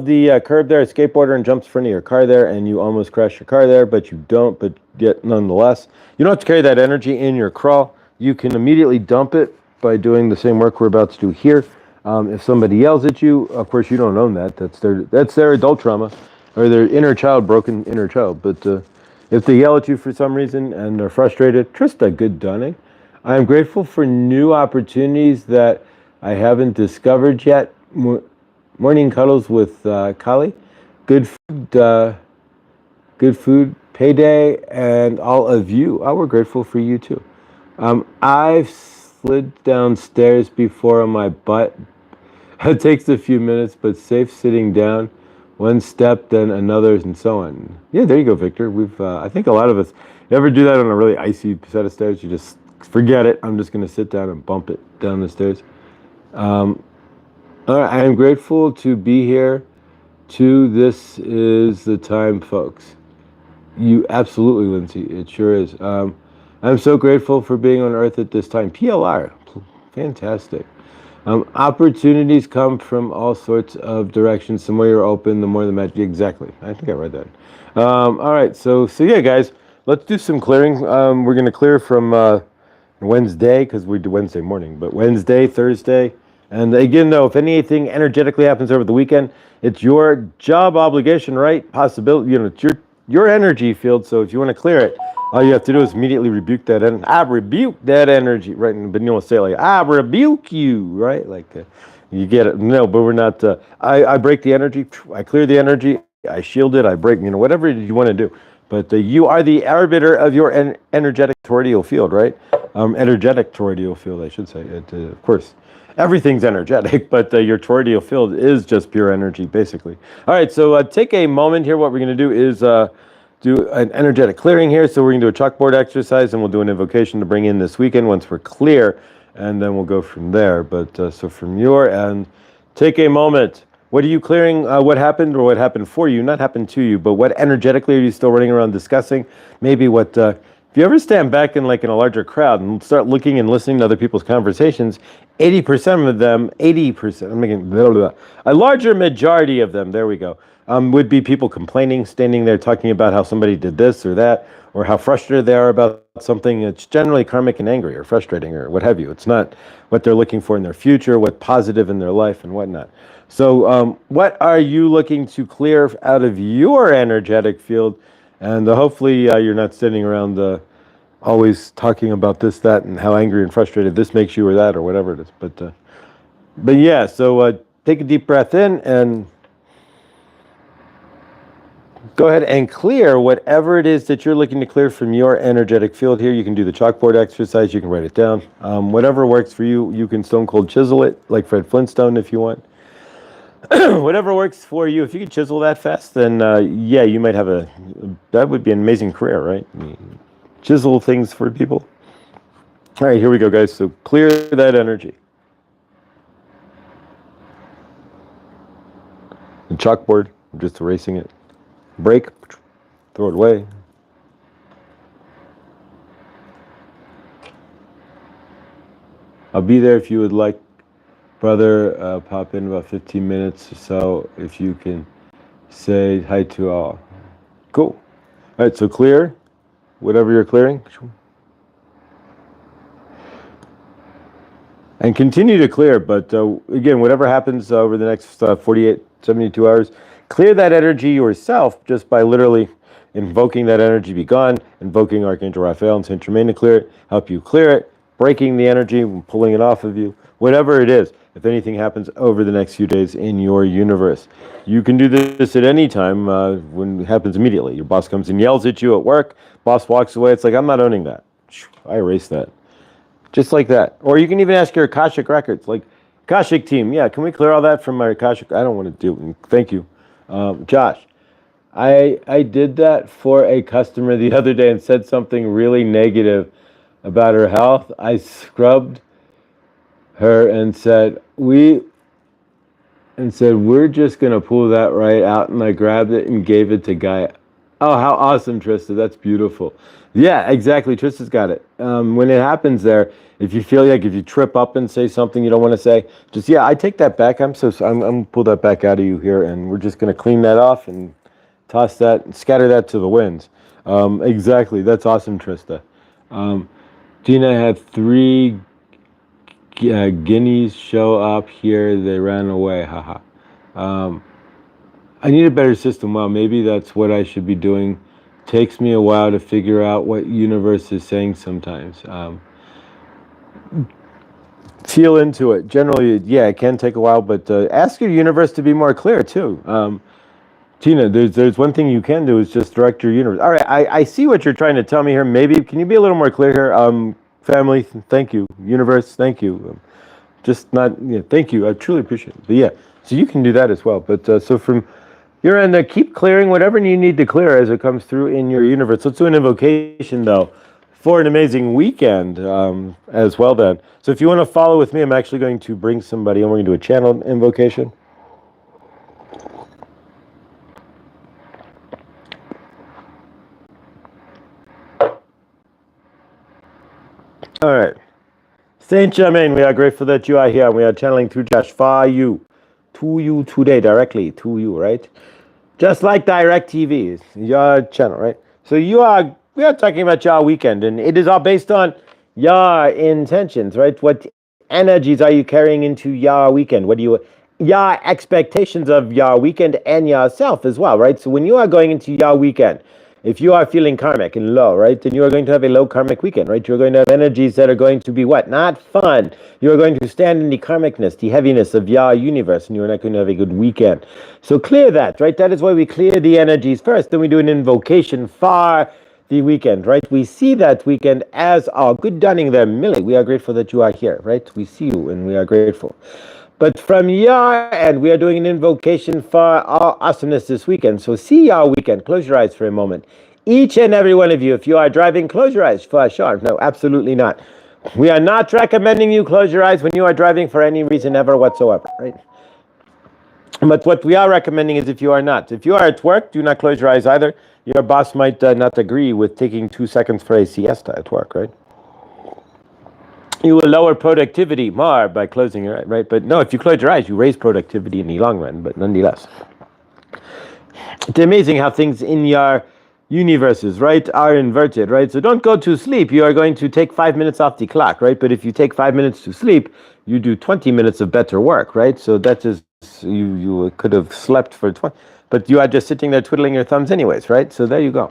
the curb there, a skateboarder, and jumps in front of your car there, and you almost crash your car there, but you don't, but yet nonetheless. You don't have to carry that energy in your crawl. You can immediately dump it by doing the same work we're about to do here. If somebody yells at you, of course you don't own that. That's their adult trauma, or their broken inner child. But if they yell at you for some reason and they're frustrated, just a good dawning. I am grateful for new opportunities that I haven't discovered yet. Morning cuddles with Kali. Good food, payday, and all of you. We're grateful for you too. I've slid downstairs before on my butt. It takes a few minutes, but safe sitting down. One step, then another, and so on. Yeah, there you go, Victor. I think a lot of us, you ever do that on a really icy set of stairs? You just forget it. I'm just going to sit down and bump it down the stairs. All right, I am grateful to be here. This is the time, folks. You absolutely, Lindsay. It sure is. I'm so grateful for being on Earth at this time. PLR, fantastic. Opportunities come from all sorts of directions. The more you're open, the more the magic. Exactly. I think I read that. All right. So yeah, guys, let's do some clearing. We're going to clear from Wednesday, because we do Wednesday morning, but Wednesday, Thursday. And again, though, if anything energetically happens over the weekend, it's your job obligation, right? Possibility, it's your energy field. So if you want to clear it, all you have to do is immediately rebuke that. And I rebuke that energy, right? But you don't say it like, I rebuke you, right? Like, you get it. No, but we're not. I break the energy. I clear the energy. I shield it. I break, whatever you want to do. But you are the arbiter of your energetic toroidal field, right? Energetic toroidal field, I should say. Of course, everything's energetic, but your toroidal field is just pure energy, basically. All right, so take a moment here. What we're going to do is do an energetic clearing here. So we're going to do a chalkboard exercise, and we'll do an invocation to bring in this weekend once we're clear, and then we'll go from there. But so from your end, take a moment. What are you clearing? What happened, or what happened for you? Not happened to you, but what energetically are you still running around discussing? Maybe what, if you ever stand back in a larger crowd and start looking and listening to other people's conversations, 80% of them, 80%, I'm making blah, blah, blah, a larger majority of them, there we go, would be people complaining, standing there talking about how somebody did this or that, or how frustrated they are about something. It's generally karmic and angry or frustrating or what have you. It's not what they're looking for in their future, what's positive in their life and whatnot. So what are you looking to clear out of your energetic field? And hopefully you're not standing around always talking about this, that, and how angry and frustrated this makes you or that or whatever it is. But yeah, so take a deep breath in and go ahead and clear whatever it is that you're looking to clear from your energetic field here. You can do the chalkboard exercise. You can write it down. Whatever works for you. You can stone cold chisel it like Fred Flintstone if you want. Whatever works for you. If you can chisel that fast, then yeah, you might have that would be an amazing career, right? Chisel things for people. All right, here we go, guys. So clear that energy. The chalkboard, I'm just erasing it. Break, throw it away. I'll be there if you would like, brother. Pop in about 15 minutes or so if you can say hi to all. Cool. All right, so clear whatever you're clearing. And continue to clear, but again, whatever happens over the next 48, 72 hours, clear that energy yourself just by literally invoking that energy be gone, invoking Archangel Raphael and Saint Germain to clear it, help you clear it, breaking the energy, pulling it off of you, whatever it is. If anything happens over the next few days in your universe, you can do this at any time when it happens immediately. Your boss comes and yells at you at work, boss walks away, it's like, I'm not owning that. I erase that. Just like that. Or you can even ask your Akashic records, like, Akashic team, yeah, can we clear all that from my Akashic? I don't want to do it. Thank you. Josh, I did that for a customer the other day and said something really negative about her health. I scrubbed her and said, we're just going to pull that right out. And I grabbed it and gave it to Gaia. Oh, how awesome, Trista. That's beautiful. Yeah, exactly. Trista's got it. When it happens there, if you feel like if you trip up and say something you don't want to say, just, yeah, I take that back. I'm going to pull that back out of you here, and we're just going to clean that off and toss that and scatter that to the winds. Exactly. That's awesome, Trista. Tina had 3 guineas show up here. They ran away. Haha. I need a better system. Well, maybe that's what I should be doing. Takes me a while to figure out what universe is saying sometimes. Feel into it. Generally, yeah, it can take a while, but ask your universe to be more clear too. Tina, there's one thing you can do is just direct your universe. All right, I see what you're trying to tell me here. Maybe, can you be a little more clear here? Family, thank you. Universe, thank you. Just not, yeah, thank you. I truly appreciate it. But yeah, so you can do that as well. But so from your end, keep clearing whatever you need to clear as it comes through in your universe. Let's do an invocation, though, for an amazing weekend as well then. So if you want to follow with me, I'm actually going to bring somebody and we're going to do a channel invocation. All right. Saint Germain, we are grateful that you are here. We are channeling through Josh for you, to you today, directly to you, right? Just like Direct TV, your channel, right? So we are talking about your weekend, and it is all based on your intentions, right? What energies are you carrying into your weekend? Your expectations of your weekend and yourself as well, right? So when you are going into your weekend, if you are feeling karmic and low, right, then you are going to have a low karmic weekend, right? You're going to have energies that are going to be what? Not fun. You are going to stand in the karmicness, the heaviness of your universe, and you're not going to have a good weekend. So clear that, right? That is why we clear the energies first. Then we do an invocation for the weekend, right? We see that weekend as our good dawning there, Millie. We are grateful that you are here, right? We see you and we are grateful. But from your end, we are doing an invocation for our awesomeness this weekend. So see your weekend. Close your eyes for a moment. Each and every one of you, if you are driving, close your eyes for sure. No, absolutely not. We are not recommending you close your eyes when you are driving for any reason ever whatsoever, right? But what we are recommending is if you are not. If you are at work, do not close your eyes either. Your boss might not agree with taking 2 seconds for a siesta at work, right? You will lower productivity more by closing your eyes, right? But no, if you close your eyes, you raise productivity in the long run, but nonetheless. It's amazing how things in your universes, right, are inverted, right? So don't go to sleep. You are going to take 5 minutes off the clock, right? But if you take 5 minutes to sleep, you do 20 minutes of better work, right? So that is, you could have slept for 20, but you are just sitting there twiddling your thumbs anyways, right? So there you go.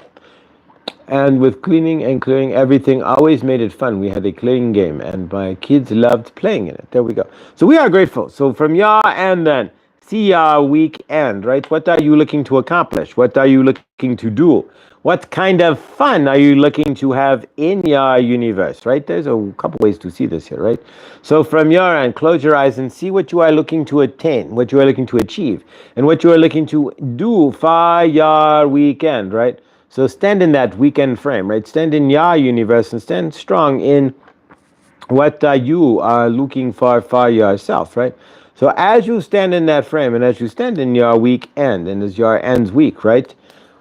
And with cleaning and clearing, everything always made it fun. We had a cleaning game, and my kids loved playing in it. There we go. So we are grateful. So from ya and then, see your weekend, right? What are you looking to accomplish? What are you looking to do? What kind of fun are you looking to have in your universe, right? There's a couple ways to see this here, right? So from your end, close your eyes and see what you are looking to attain, what you are looking to achieve, and what you are looking to do for your weekend, right? So stand in that weekend frame, right? Stand in your universe and stand strong in what you are looking for yourself, right? So as you stand in that frame and as you stand in your weekend and as your ends week, right?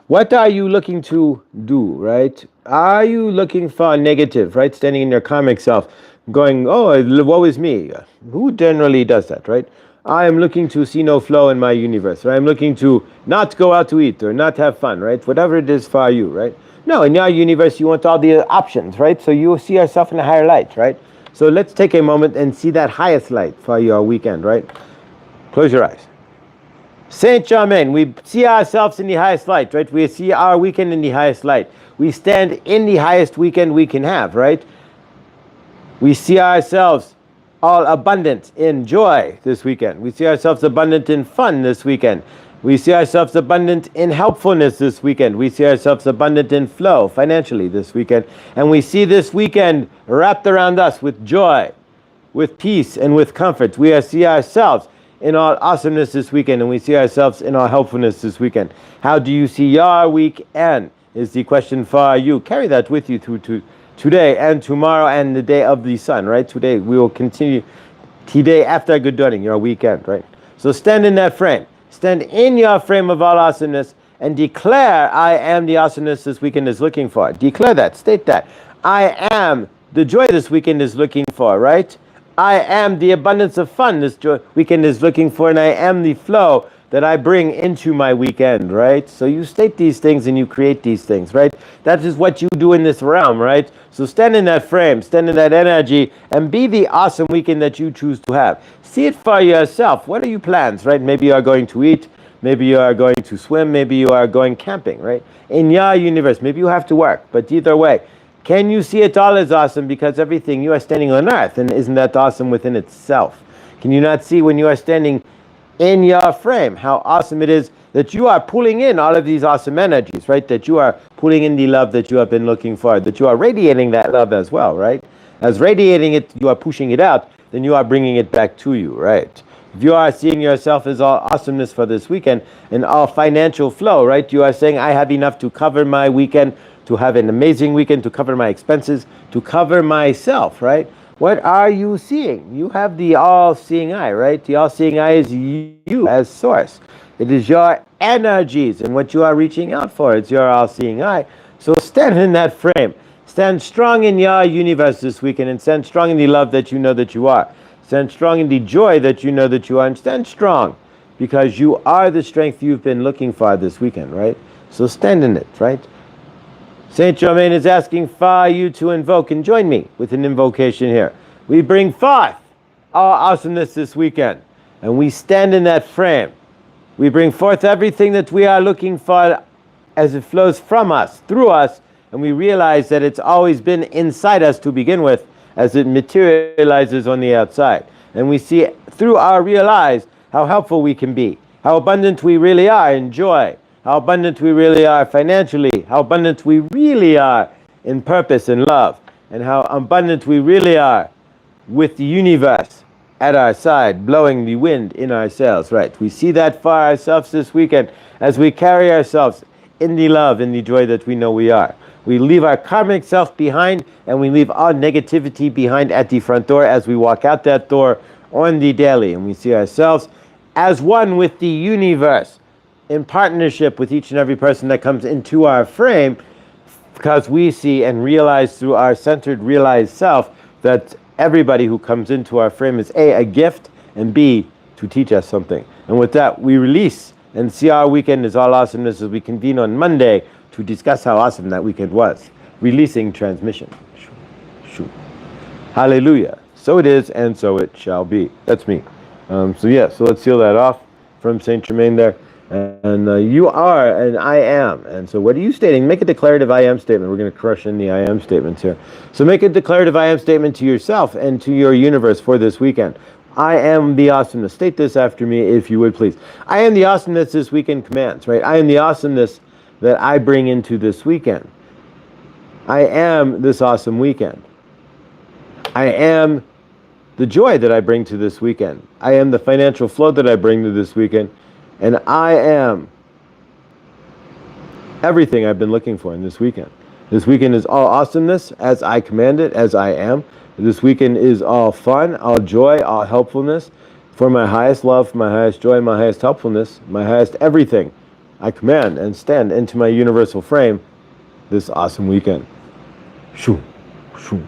What are you looking to do, right? Are you looking for negative, right? Standing in your karmic self, going, oh, woe is me. Who generally does that, right? I am looking to see no flow in my universe, or I'm looking to not go out to eat or not have fun, right? Whatever it is for you, right? No, in your universe, you want all the options, right? So you see yourself in a higher light, right? So let's take a moment and see that highest light for your weekend, right? Close your eyes. Saint Germain, we see ourselves in the highest light, right? We see our weekend in the highest light. We stand in the highest weekend we can have, right? We see ourselves all abundant in joy this weekend. We see ourselves abundant in fun this weekend. We see ourselves abundant in helpfulness this weekend. We see ourselves abundant in flow financially this weekend. And we see this weekend wrapped around us with joy, with peace, and with comfort. We see ourselves in all awesomeness this weekend, and we see ourselves in all helpfulness this weekend. How do you see your weekend is the question for you. Carry that with you through to today and tomorrow and the day of the sun, right? Today we will continue. Today after good dawning, your weekend, right? So stand in that frame. Stand in your frame of all awesomeness and declare, I am the awesomeness this weekend is looking for. Declare that. State that. I am the joy this weekend is looking for, right? I am the abundance of fun this weekend is looking for, and I am the flow that I bring into my weekend, right? So you state these things and you create these things, right? That is what you do in this realm, right? So stand in that frame, stand in that energy, and be the awesome weekend that you choose to have. See it for yourself. What are your plans, right? Maybe you are going to eat, maybe you are going to swim, maybe you are going camping, right? In your universe, maybe you have to work, but either way, can you see it all as awesome? Because everything, you are standing on earth, and isn't that awesome within itself? Can you not see when you are standing in your frame how awesome it is that you are pulling in all of these awesome energies, right? That you are pulling in the love that you have been looking for, that you are radiating that love as well, right? As radiating it, you are pushing it out, then you are bringing it back to you, right? If you are seeing yourself as all awesomeness for this weekend and all financial flow, right? You are saying, I have enough to cover my weekend, to have an amazing weekend, to cover my expenses, to cover myself, right? What are you seeing? You have the all-seeing eye, right? The all-seeing eye is you as source. It is your energies and what you are reaching out for. It's your all-seeing eye. So stand in that frame. Stand strong in your universe this weekend and stand strong in the love that you know that you are. Stand strong in the joy that you know that you are, and stand strong because you are the strength you've been looking for this weekend, right? So stand in it, right? Saint Germain is asking for you to invoke, and join me with an invocation here. We bring forth our awesomeness this weekend, and we stand in that frame. We bring forth everything that we are looking for as it flows from us, through us, and we realize that it's always been inside us to begin with as it materializes on the outside. And we see through our real eyes how helpful we can be, how abundant we really are in joy, how abundant we really are financially, how abundant we really are in purpose and love, and how abundant we really are with the universe at our side, blowing the wind in our sails, right? We see that for ourselves this weekend as we carry ourselves in the love and the joy that we know we are. We leave our karmic self behind, and we leave our negativity behind at the front door as we walk out that door on the daily, and we see ourselves as one with the universe, in partnership with each and every person that comes into our frame, because we see and realize through our centered, realized self that everybody who comes into our frame is A, a gift, and B, to teach us something. And with that, we release and see our weekend is all awesomeness as we convene on Monday to discuss how awesome that weekend was. Releasing transmission. Hallelujah. So it is, and so it shall be. That's me. So let's seal that off from Saint Germain there. And you are and I am. And so what are you stating? Make a declarative I am statement. We're going to crush in the I am statements here. So make a declarative I am statement to yourself and to your universe for this weekend. I am the awesomeness. State this after me, if you would, please. I am the awesomeness this weekend commands, right? I am the awesomeness that I bring into this weekend. I am this awesome weekend. I am the joy that I bring to this weekend. I am the financial flow that I bring to this weekend. And I am everything I've been looking for in this weekend. This weekend is all awesomeness as I command it, as I am. This weekend is all fun, all joy, all helpfulness for my highest love, my highest joy, my highest helpfulness, my highest everything. I command and stand into my universal frame this awesome weekend. Shoo, shoo.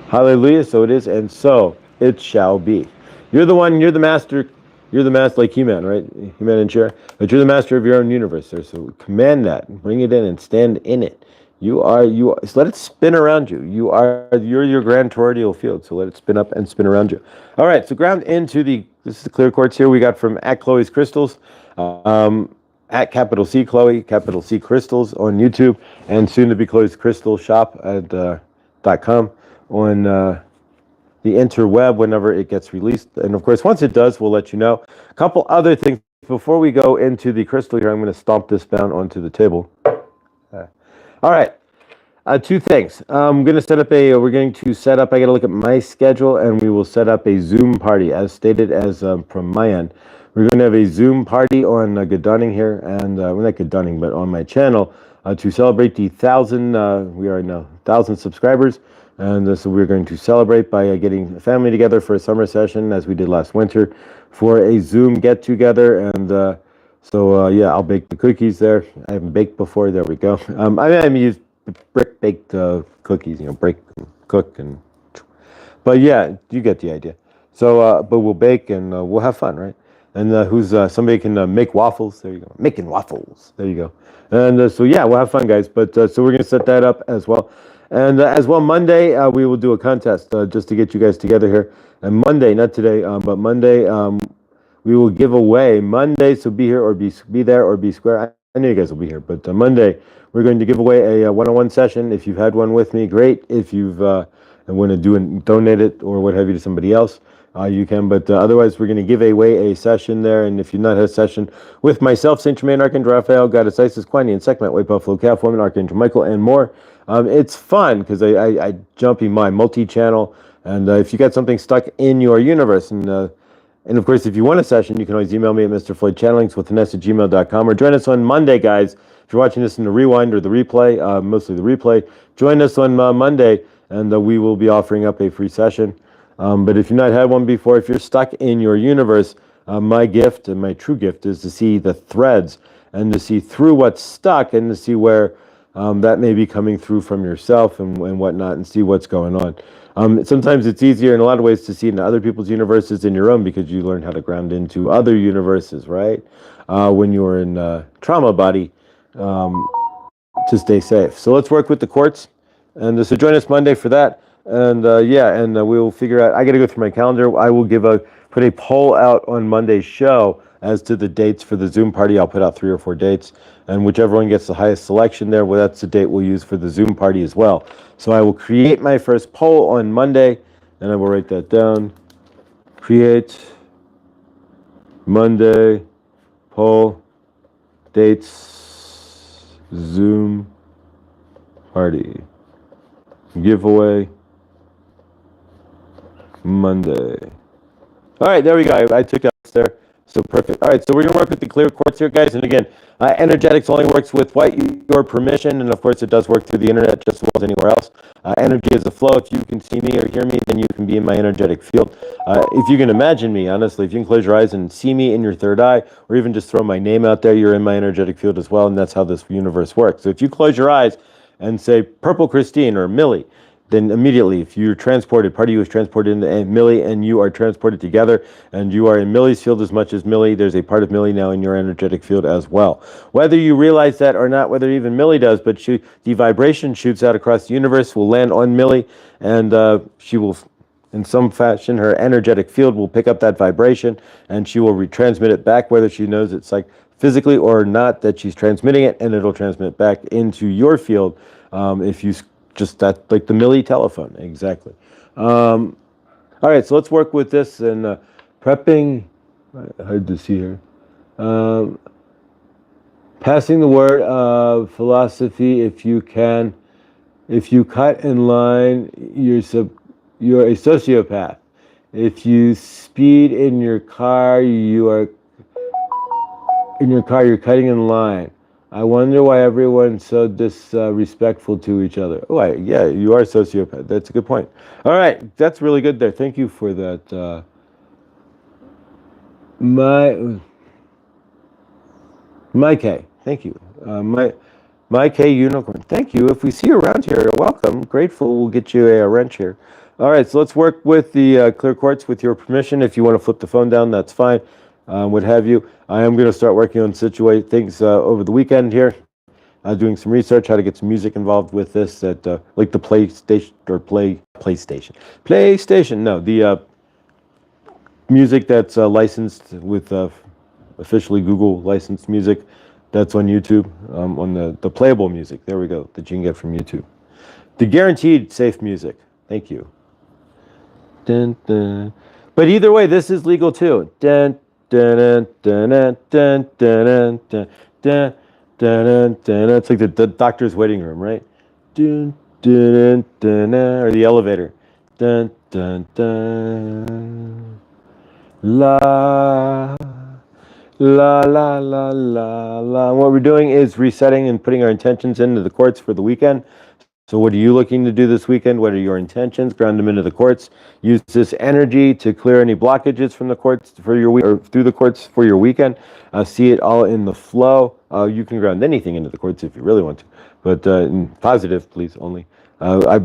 Hallelujah, so it is, and so it shall be. You're the one, you're the master like He-Man, right? He-Man and Shira. But you're the master of your own universe, sir. So command that, bring it in and stand in it. You are, so let it spin around you. You're your grand toroidal field. So let it spin up and spin around you. All right, so ground into this is the clear quartz here we got from at Chloe's Crystals, at capital C Chloe, capital C Crystals on YouTube, and soon to be Chloe's Crystal Shop at .com on the interweb whenever it gets released. And of course, once it does, we'll let you know. A couple other things before we go into the crystal here. I'm going to stomp this down onto the table. All right. Two things. We're going to set up I got to look at my schedule, and we will set up a Zoom party as stated from my end. We're going to have a Zoom party on Good Dawning here, and well, not Good Dawning, but on my channel to celebrate the 1,000 subscribers. And so we're going to celebrate by getting a family together for a summer session, as we did last winter, for a Zoom get-together. And yeah, I'll bake the cookies there. I haven't baked before. There we go. I haven't used brick-baked cookies, break, cook, and... But yeah, you get the idea. So, but we'll bake and we'll have fun, right? And somebody can make waffles. There you go. Making waffles. There you go. And so yeah, we'll have fun, guys. But so we're going to set that up as well. And as well, Monday, we will do a contest just to get you guys together here. And Monday, not today, but Monday, we will give away Monday. So be here or be there or be square. I know you guys will be here, but Monday, we're going to give away a one-on-one session. If you've had one with me, great. If you've want to do and donate it or what have you to somebody else, you can. But otherwise, we're going to give away a session there. And if you've not had a session with myself, Saint Germain, Archangel Raphael, Goddess Isis, Kuan Yin, Sekhmet, White Buffalo Calf Woman, Archangel Michael, and more, it's fun because I jump in my multi-channel. And if you got something stuck in your universe, and of course, if you want a session, you can always email me at mrfloydchannelings@gmail.com or join us on Monday, guys. If you're watching this in the rewind or the replay, mostly the replay, join us on Monday, and we will be offering up a free session. But if you've not had one before, if you're stuck in your universe, my gift and my true gift is to see the threads and to see through what's stuck and to see where that may be coming through from yourself and whatnot, and see what's going on. Sometimes it's easier in a lot of ways to see into other people's universes than your own, because you learn how to ground into other universes, right? When you're in trauma body, to stay safe. So let's work with the quartz. And so join us Monday for that. And we'll figure out, I got to go through my calendar. I will put a poll out on Monday's show as to the dates for the Zoom party. I'll put out 3 or 4 dates, and whichever one gets the highest selection there, well, that's the date we'll use for the Zoom party as well. So I will create my first poll on Monday, and I will write that down. Create Monday poll dates Zoom party giveaway Monday. All right, there we go. I took that there. So perfect. All right, so we're going to work with the clear quartz here, guys. And again, energetics only works with your permission. And of course, it does work through the internet just as well as anywhere else. Energy is a flow. If you can see me or hear me, then you can be in my energetic field. If you can imagine me, honestly, if you can close your eyes and see me in your third eye, or even just throw my name out there, you're in my energetic field as well. And that's how this universe works. So if you close your eyes and say Purple Christine or Millie, then immediately, if you're transported, part of you is transported into Millie, and you are transported together, and you are in Millie's field as much as Millie, there's a part of Millie now in your energetic field as well. Whether you realize that or not, whether even Millie does, but the vibration shoots out across the universe, will land on Millie, and she will, in some fashion, her energetic field will pick up that vibration, and she will retransmit it back, whether she knows it's like physically or not that she's transmitting it, and it'll transmit back into your field if you just that, like the Millie telephone, exactly. All right, so let's work with this, and Prepping, hard to see here. Passing the word of philosophy, if you can. If you cut in line, you're a sociopath. If you speed in your car, you're cutting in line. I wonder why everyone's so disrespectful to each other. Oh, yeah, you are a sociopath. That's a good point. All right, that's really good there. Thank you for that. My thank you. My K Unicorn, thank you. If we see you around here, welcome. Grateful. We'll get you a wrench here. All right, so let's work with the clear quartz with your permission. If you want to flip the phone down, that's fine. What have you. I am going to start working on situate things over the weekend here. Doing some research, how to get some music involved with this, like the PlayStation. No, the music that's licensed with officially Google licensed music. That's on YouTube, on the playable music. There we go, that you can get from YouTube. The guaranteed safe music. Thank you. Dun, dun. But either way, this is legal too. Dun, dun, dun, dun, dun, dun, dun, dun, dun, dun. It's like the doctor's waiting room, right? Dun, dun, dun, dun, or the elevator. Dun, dun, dun. La. La la la la la. What we're doing is resetting and putting our intentions into the quartz for the weekend. So what are you looking to do this weekend? What are your intentions? Ground them into the quartz. Use this energy to clear any blockages from the quartz for your week, or through the quartz for your weekend. See it all in the flow. You can ground anything into the quartz if you really want to, but in positive, please, only.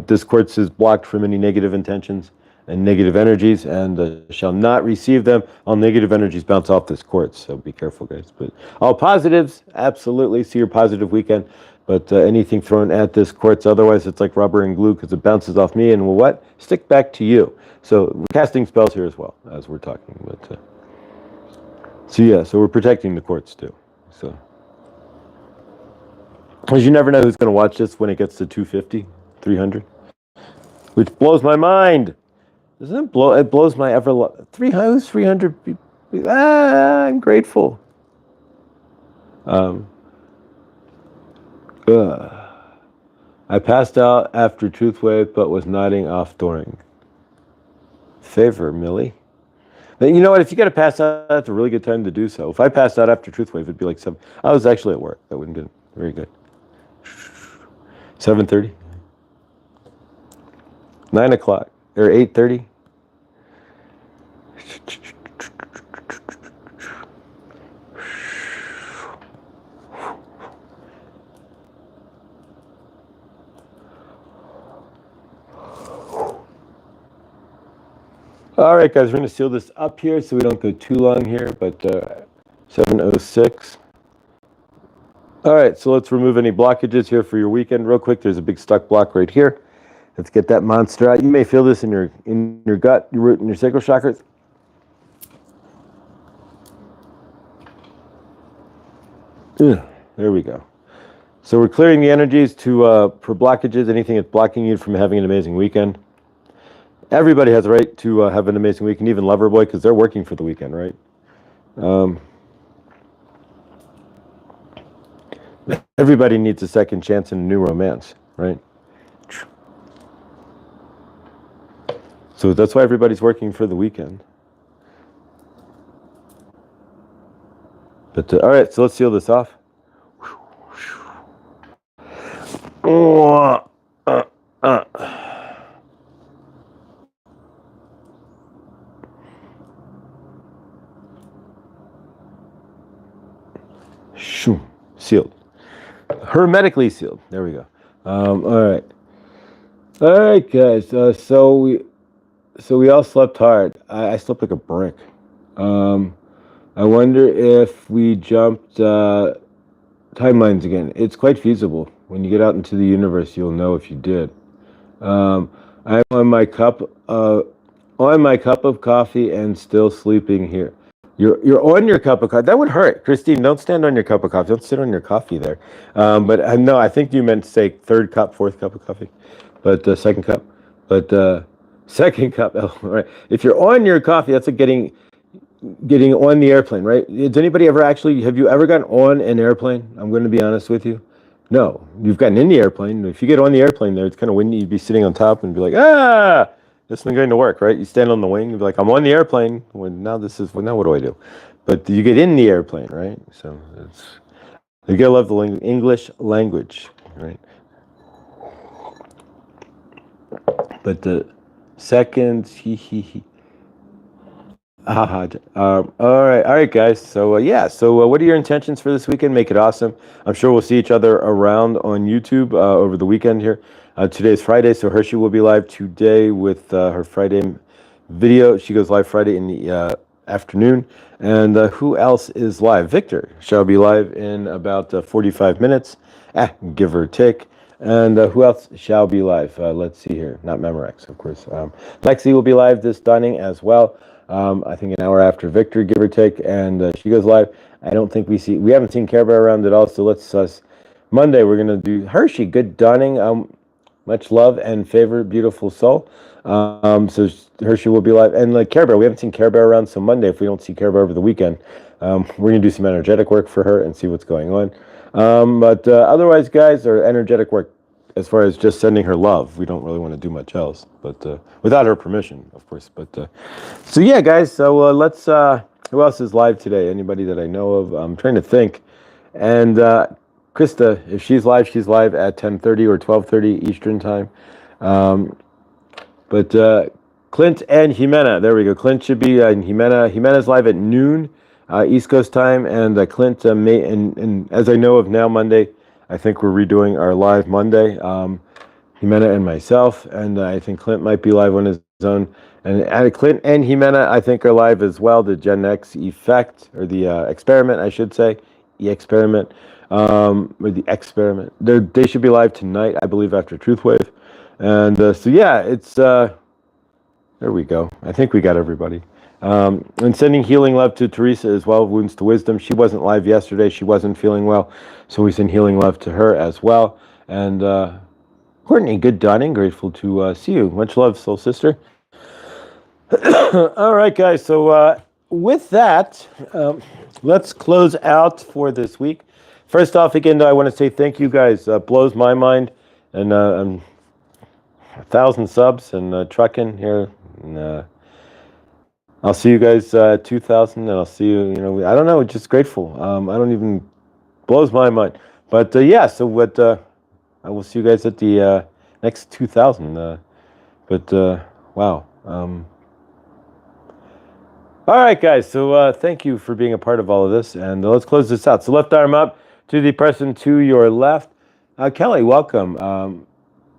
This quartz is blocked from any negative intentions and negative energies, and shall not receive them. All negative energies bounce off this quartz, so be careful, guys. But all positives, absolutely. See your positive weekend. But anything thrown at this quartz, otherwise it's like rubber and glue because it bounces off me and will what? Stick back to you. So we're casting spells here as well as we're talking. But so yeah, so we're protecting the quartz too. So because you never know who's going to watch this when it gets to 250, 300, which blows my mind. Doesn't it blow? It blows my 300 people. I'm grateful. I passed out after Truth Wave, but was nodding off during. Favor, Millie. But you know what? If you got to pass out, that's a really good time to do so. If I passed out after Truth Wave, it'd be like 7. I was actually at work. That wouldn't be very good. 7:30, 9 o'clock, or 8:30. All right, guys, we're going to seal this up here so we don't go too long here, but 7:06. All right, so let's remove any blockages here for your weekend real quick. There's a big stuck block right here. Let's get that monster out. You may feel this in your gut, your root, and your sacral chakras. There we go. So we're clearing the energies for blockages, anything that's blocking you from having an amazing weekend. Everybody has a right to have an amazing weekend, even Loverboy, because they're working for the weekend, right? Everybody needs a second chance and a new romance, right? So that's why everybody's working for the weekend. But all right, so let's seal this off. Sealed. Hermetically sealed. There we go. All right, guys. So we all slept hard. I slept like a brick. I wonder if we jumped timelines again. It's quite feasible. When you get out into the universe, you'll know if you did. I'm on my cup of coffee and still sleeping here. You're on your cup of coffee. That would hurt, Christine. Don't stand on your cup of coffee. Don't sit on your coffee there. But no, I think you meant to say third cup, fourth cup of coffee, but second cup. But second cup. Oh, right. If you're on your coffee, that's like getting getting on the airplane, right? Has anybody ever have you ever gotten on an airplane? I'm going to be honest with you. No, you've gotten in the airplane. If you get on the airplane there, it's kind of windy. You'd be sitting on top and be like, this isn't going to work, right? You stand on the wing, you'd be like, I'm on the airplane. Now what do I do? But you get in the airplane, right? So you gotta love the English language, right? But the second, all right, guys. So what are your intentions for this weekend? Make it awesome. I'm sure we'll see each other around on YouTube over the weekend here. Today's Friday, so Hershey will be live today with her Friday video. She goes live Friday in the afternoon. And who else is live? Victor shall be live in about 45 minutes, give or take. And who else shall be live? Let's see here. Not Memorex, of course. Lexi will be live this stunning as well. I think an hour after Victor, give or take, and she goes live. I don't think we haven't seen Care Bear around at all, so let's Monday we're gonna do Hershey. Good dawning. Much love and favor, beautiful soul. So Hershey will be live, and like Care Bear, we haven't seen Care Bear around. So Monday, if we don't see Care Bear over the weekend, we're gonna do some energetic work for her and see what's going on. But otherwise, guys, our energetic work, as far as just sending her love, we don't really want to do much else, but without her permission, of course. But so yeah, guys. So let's. Who else is live today? Anybody that I know of? I'm trying to think. And Krista, if she's live at 10:30 or 12:30 Eastern time. But Clint and Jimena, there we go. Clint should be in Jimena. Jimena's live at noon East Coast time, and Clint may. And as I know of now, Monday, I think we're redoing our live Monday. Jimena and myself, and I think Clint might be live on his own. And Clint and Jimena, I think, are live as well. The Gen X effect, or the experiment, I should say, experiment, or the experiment. They should be live tonight, I believe, after Truth Wave. And so yeah, it's there we go. I think we got everybody. And sending healing love to Teresa as well, Wounds to Wisdom. She wasn't live yesterday. She wasn't feeling well. So we send healing love to her as well. And Courtney, good dawning. Grateful to see you. Much love, soul sister. All right, guys. So with that, let's close out for this week. First off, again, I want to say thank you, guys. Blows my mind. And 1,000 subs and trucking here. And, I'll see you guys 2,000, and I'll see you. I don't know. Just grateful. I don't even blows my mind. But yeah. So what? I will see you guys at the next 2,000. But wow. All right, guys. So thank you for being a part of all of this, and let's close this out. So left arm up to the person to your left. Kelly, welcome.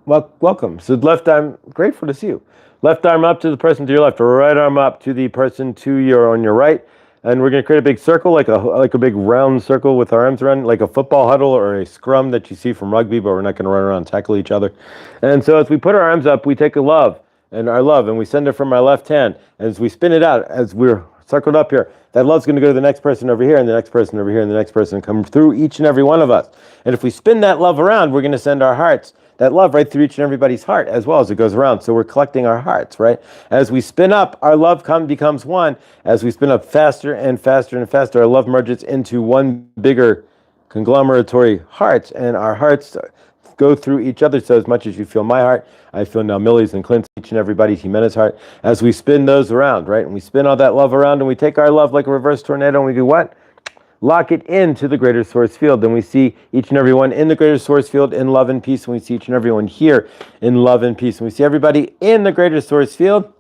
Welcome. So left arm. Grateful to see you. Left arm up to the person to your left, or right arm up to the person on your right, and we're going to create a big circle, like a big round circle with our arms around, like a football huddle or a scrum that you see from rugby, but we're not going to run around and tackle each other. And so as we put our arms up, we take our love, and we send it from our left hand. As we spin it out, as we're circled up here, that love's going to go to the next person over here, and the next person over here, and the next person, and come through each and every one of us. And if we spin that love around, we're going to send our hearts, that love, right through each and everybody's heart as well as it goes around. So we're collecting our hearts, right? As we spin up, our love becomes one. As we spin up faster and faster and faster, our love merges into one bigger conglomeratory heart, and our hearts go through each other. So as much as you feel my heart, I feel now Millie's and Clint's, each and everybody's Jimena's heart. As we spin those around, right? And we spin all that love around, and we take our love like a reverse tornado, and we do what? Lock it into the greater source field. Then we see each and every one in the greater source field in love and peace. And we see each and every one here in love and peace. And we see everybody in the greater source field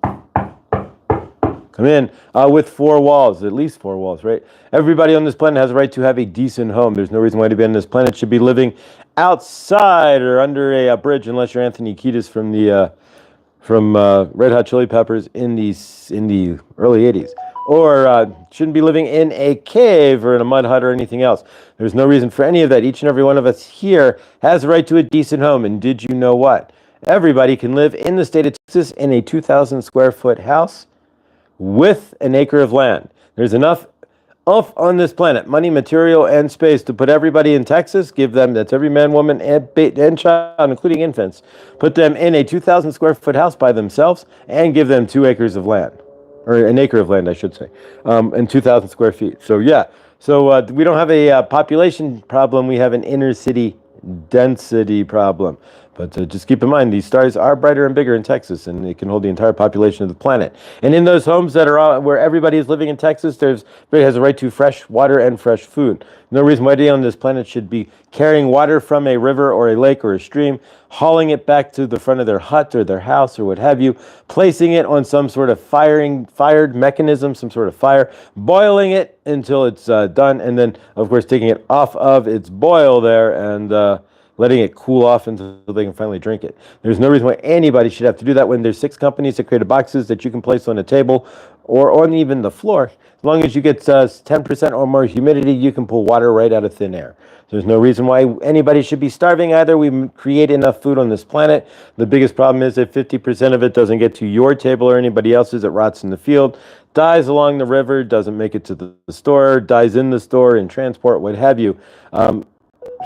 come in with 4 walls, at least 4 walls, right? Everybody on this planet has a right to have a decent home. There's no reason why anybody on this planet should be living outside or under a bridge, unless you're Anthony Kiedis from Red Hot Chili Peppers in the early 80s. Or shouldn't be living in a cave or in a mud hut or anything else. There's no reason for any of that. Each and every one of us here has a right to a decent home. And did you know what? Everybody can live in the state of Texas in a 2,000 square foot house with an acre of land. There's enough on this planet, money, material, and space, to put everybody in Texas, give them, that's every man, woman, and child, including infants, put them in a 2,000 square foot house by themselves and give them 2 acres of land. or an acre of land, I should say, and 2,000 square feet. So yeah, so we don't have a population problem. We have an inner city density problem. But just keep in mind, these stars are brighter and bigger in Texas, and it can hold the entire population of the planet. And in those homes that are all, where everybody is living in Texas, everybody has a right to fresh water and fresh food. No reason why anybody on this planet should be carrying water from a river or a lake or a stream, hauling it back to the front of their hut or their house or what have you, placing it on some sort of fired mechanism, some sort of fire, boiling it until it's done, and then, of course, taking it off of its boil there and letting it cool off until they can finally drink it. There's no reason why anybody should have to do that when there's 6 companies that create boxes that you can place on a table or on even the floor. As long as you get 10% or more humidity, you can pull water right out of thin air. There's no reason why anybody should be starving either. We create enough food on this planet. The biggest problem is that 50% of it doesn't get to your table or anybody else's. It rots in the field, dies along the river, doesn't make it to the store, dies in the store, in transport, what have you.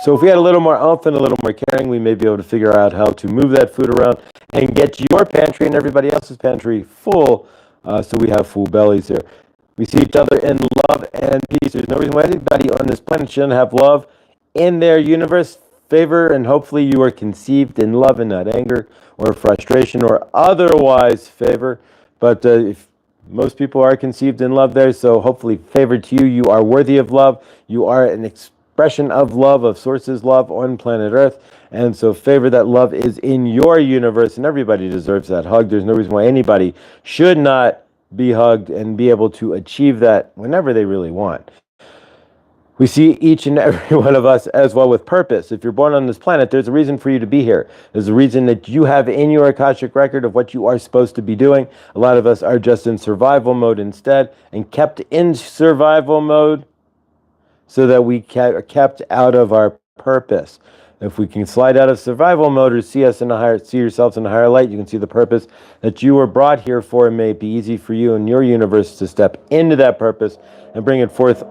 So if we had a little more oomph and a little more caring, we may be able to figure out how to move that food around and get your pantry and everybody else's pantry full, so we have full bellies here. We see each other in love and peace. There's no reason why anybody on this planet shouldn't have love in their universe, favor, and hopefully you are conceived in love and not anger or frustration or otherwise favor. But if most people are conceived in love there, so hopefully favored to you, you are worthy of love. You are an expression of love, of Source's love on planet Earth. And so favor that love is in your universe, and everybody deserves that hug. There's no reason why anybody should not be hugged and be able to achieve that whenever they really want. We see each and every one of us as well with purpose. If you're born on this planet, there's a reason for you to be here. There's a reason that you have in your Akashic record of what you are supposed to be doing. A lot of us are just in survival mode instead, and kept in survival mode so that we are kept out of our purpose. If we can slide out of survival mode or see yourselves in a higher light, you can see the purpose that you were brought here for. It may be easy for you in your universe to step into that purpose and bring it forth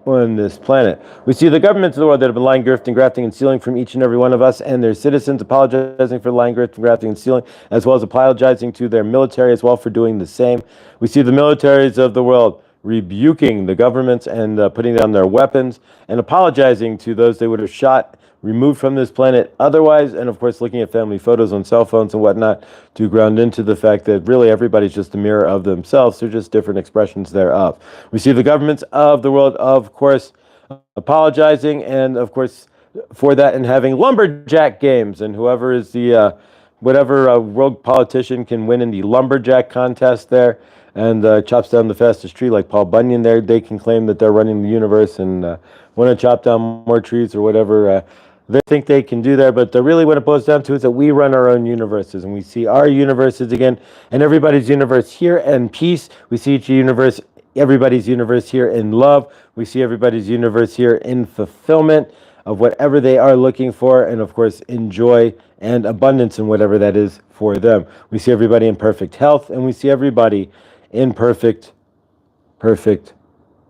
on this planet. We see the governments of the world that have been lying, grifting, grafting, and stealing from each and every one of us and their citizens, apologizing for lying, grifting, grafting, and stealing, as well as apologizing to their military as well for doing the same. We see the militaries of the world rebuking the governments and putting down their weapons and apologizing to those they would have shot, removed from this planet otherwise, and of course looking at family photos on cell phones and whatnot to ground into the fact that really everybody's just a mirror of themselves. They're just different expressions thereof. We see the governments of the world, of course, apologizing and of course for that and having lumberjack games, and whoever is the whatever rogue politician can win in the lumberjack contest there and chops down the fastest tree like Paul Bunyan there, they can claim that they're running the universe and want to chop down more trees or whatever they think they can do there. But really what it boils down to is that we run our own universes, and we see our universes again and everybody's universe here in peace. We see everybody's universe here in love. We see everybody's universe here in fulfillment of whatever they are looking for, and of course in joy and abundance in whatever that is for them. We see everybody in perfect health, and we see everybody in perfect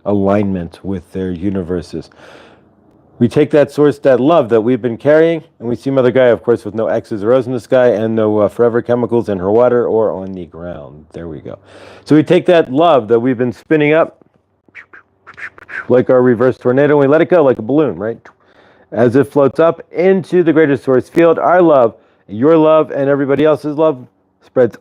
alignment with their universes. We take that source, that love that we've been carrying, and we see Mother Gaia, of course, with no X's or O's in the sky and no forever chemicals in her water or on the ground. There we go. So we take that love that we've been spinning up like our reverse tornado, and we let it go like a balloon, right? As it floats up into the greater source field. Our love, your love, and everybody else's love spreads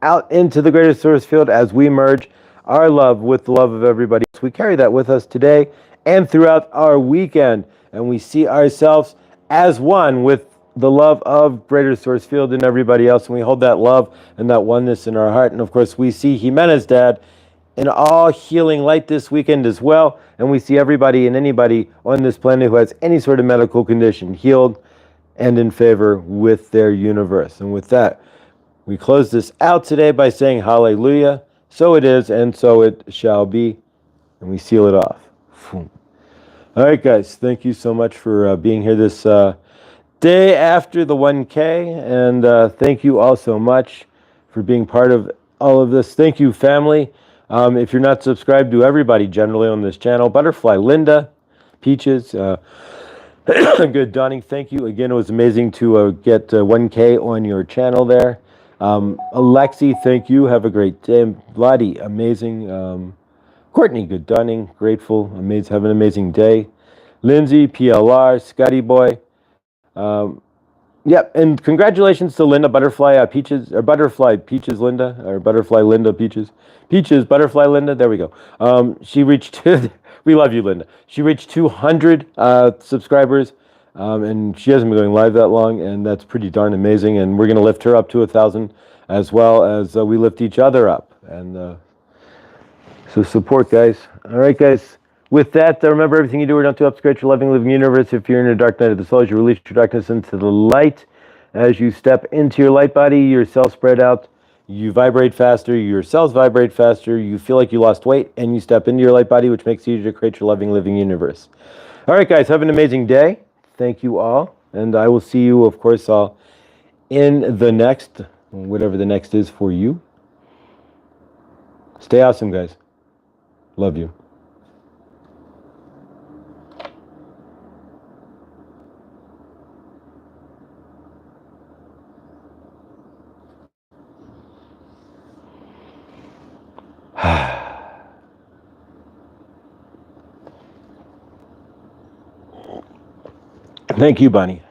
out into the greater source field as we merge our love with the love of everybody else. We carry that with us today and throughout our weekend, and we see ourselves as one with the love of greater source field and everybody else, and we hold that love and that oneness in our heart. And of course we see Jimenez Dad in all healing light this weekend as well, and we see everybody and anybody on this planet who has any sort of medical condition healed and in favor with their universe. And with that, we close this out today by saying hallelujah. So it is, and so it shall be, and we seal it off. All right, guys, thank you so much for being here this day after the 1K, and thank you all so much for being part of all of this. Thank you, family. If you're not subscribed to everybody generally on this channel, Butterfly, Linda, Peaches, Good Dawning, thank you again. It was amazing to get 1K on your channel there. Alexi, thank you. Have a great day. Vladdy, amazing. Courtney, good dunning. Grateful. Amazing. Have an amazing day. Lindsay, PLR, Scotty Boy. Yep, and congratulations to Linda Butterfly Peaches, or Butterfly Peaches Linda, or Butterfly Linda Peaches. Peaches, Butterfly Linda, there we go. She reached, we love you, Linda. She reached 200 subscribers, and she hasn't been going live that long, and that's pretty darn amazing, and we're going to lift her up to 1,000, as well as we lift each other up, and so support, guys. All right, guys. With that, remember everything you do or don't do upgrade your loving, living universe. If you're in a dark night of the soul, you release your darkness into the light. As you step into your light body, your cells spread out. You vibrate faster. Your cells vibrate faster. You feel like you lost weight, and you step into your light body, which makes it easier to create your loving, living universe. All right, guys. Have an amazing day. Thank you all. And I will see you, of course, all in the next, whatever the next is for you. Stay awesome, guys. Love you. Thank you, Bunny.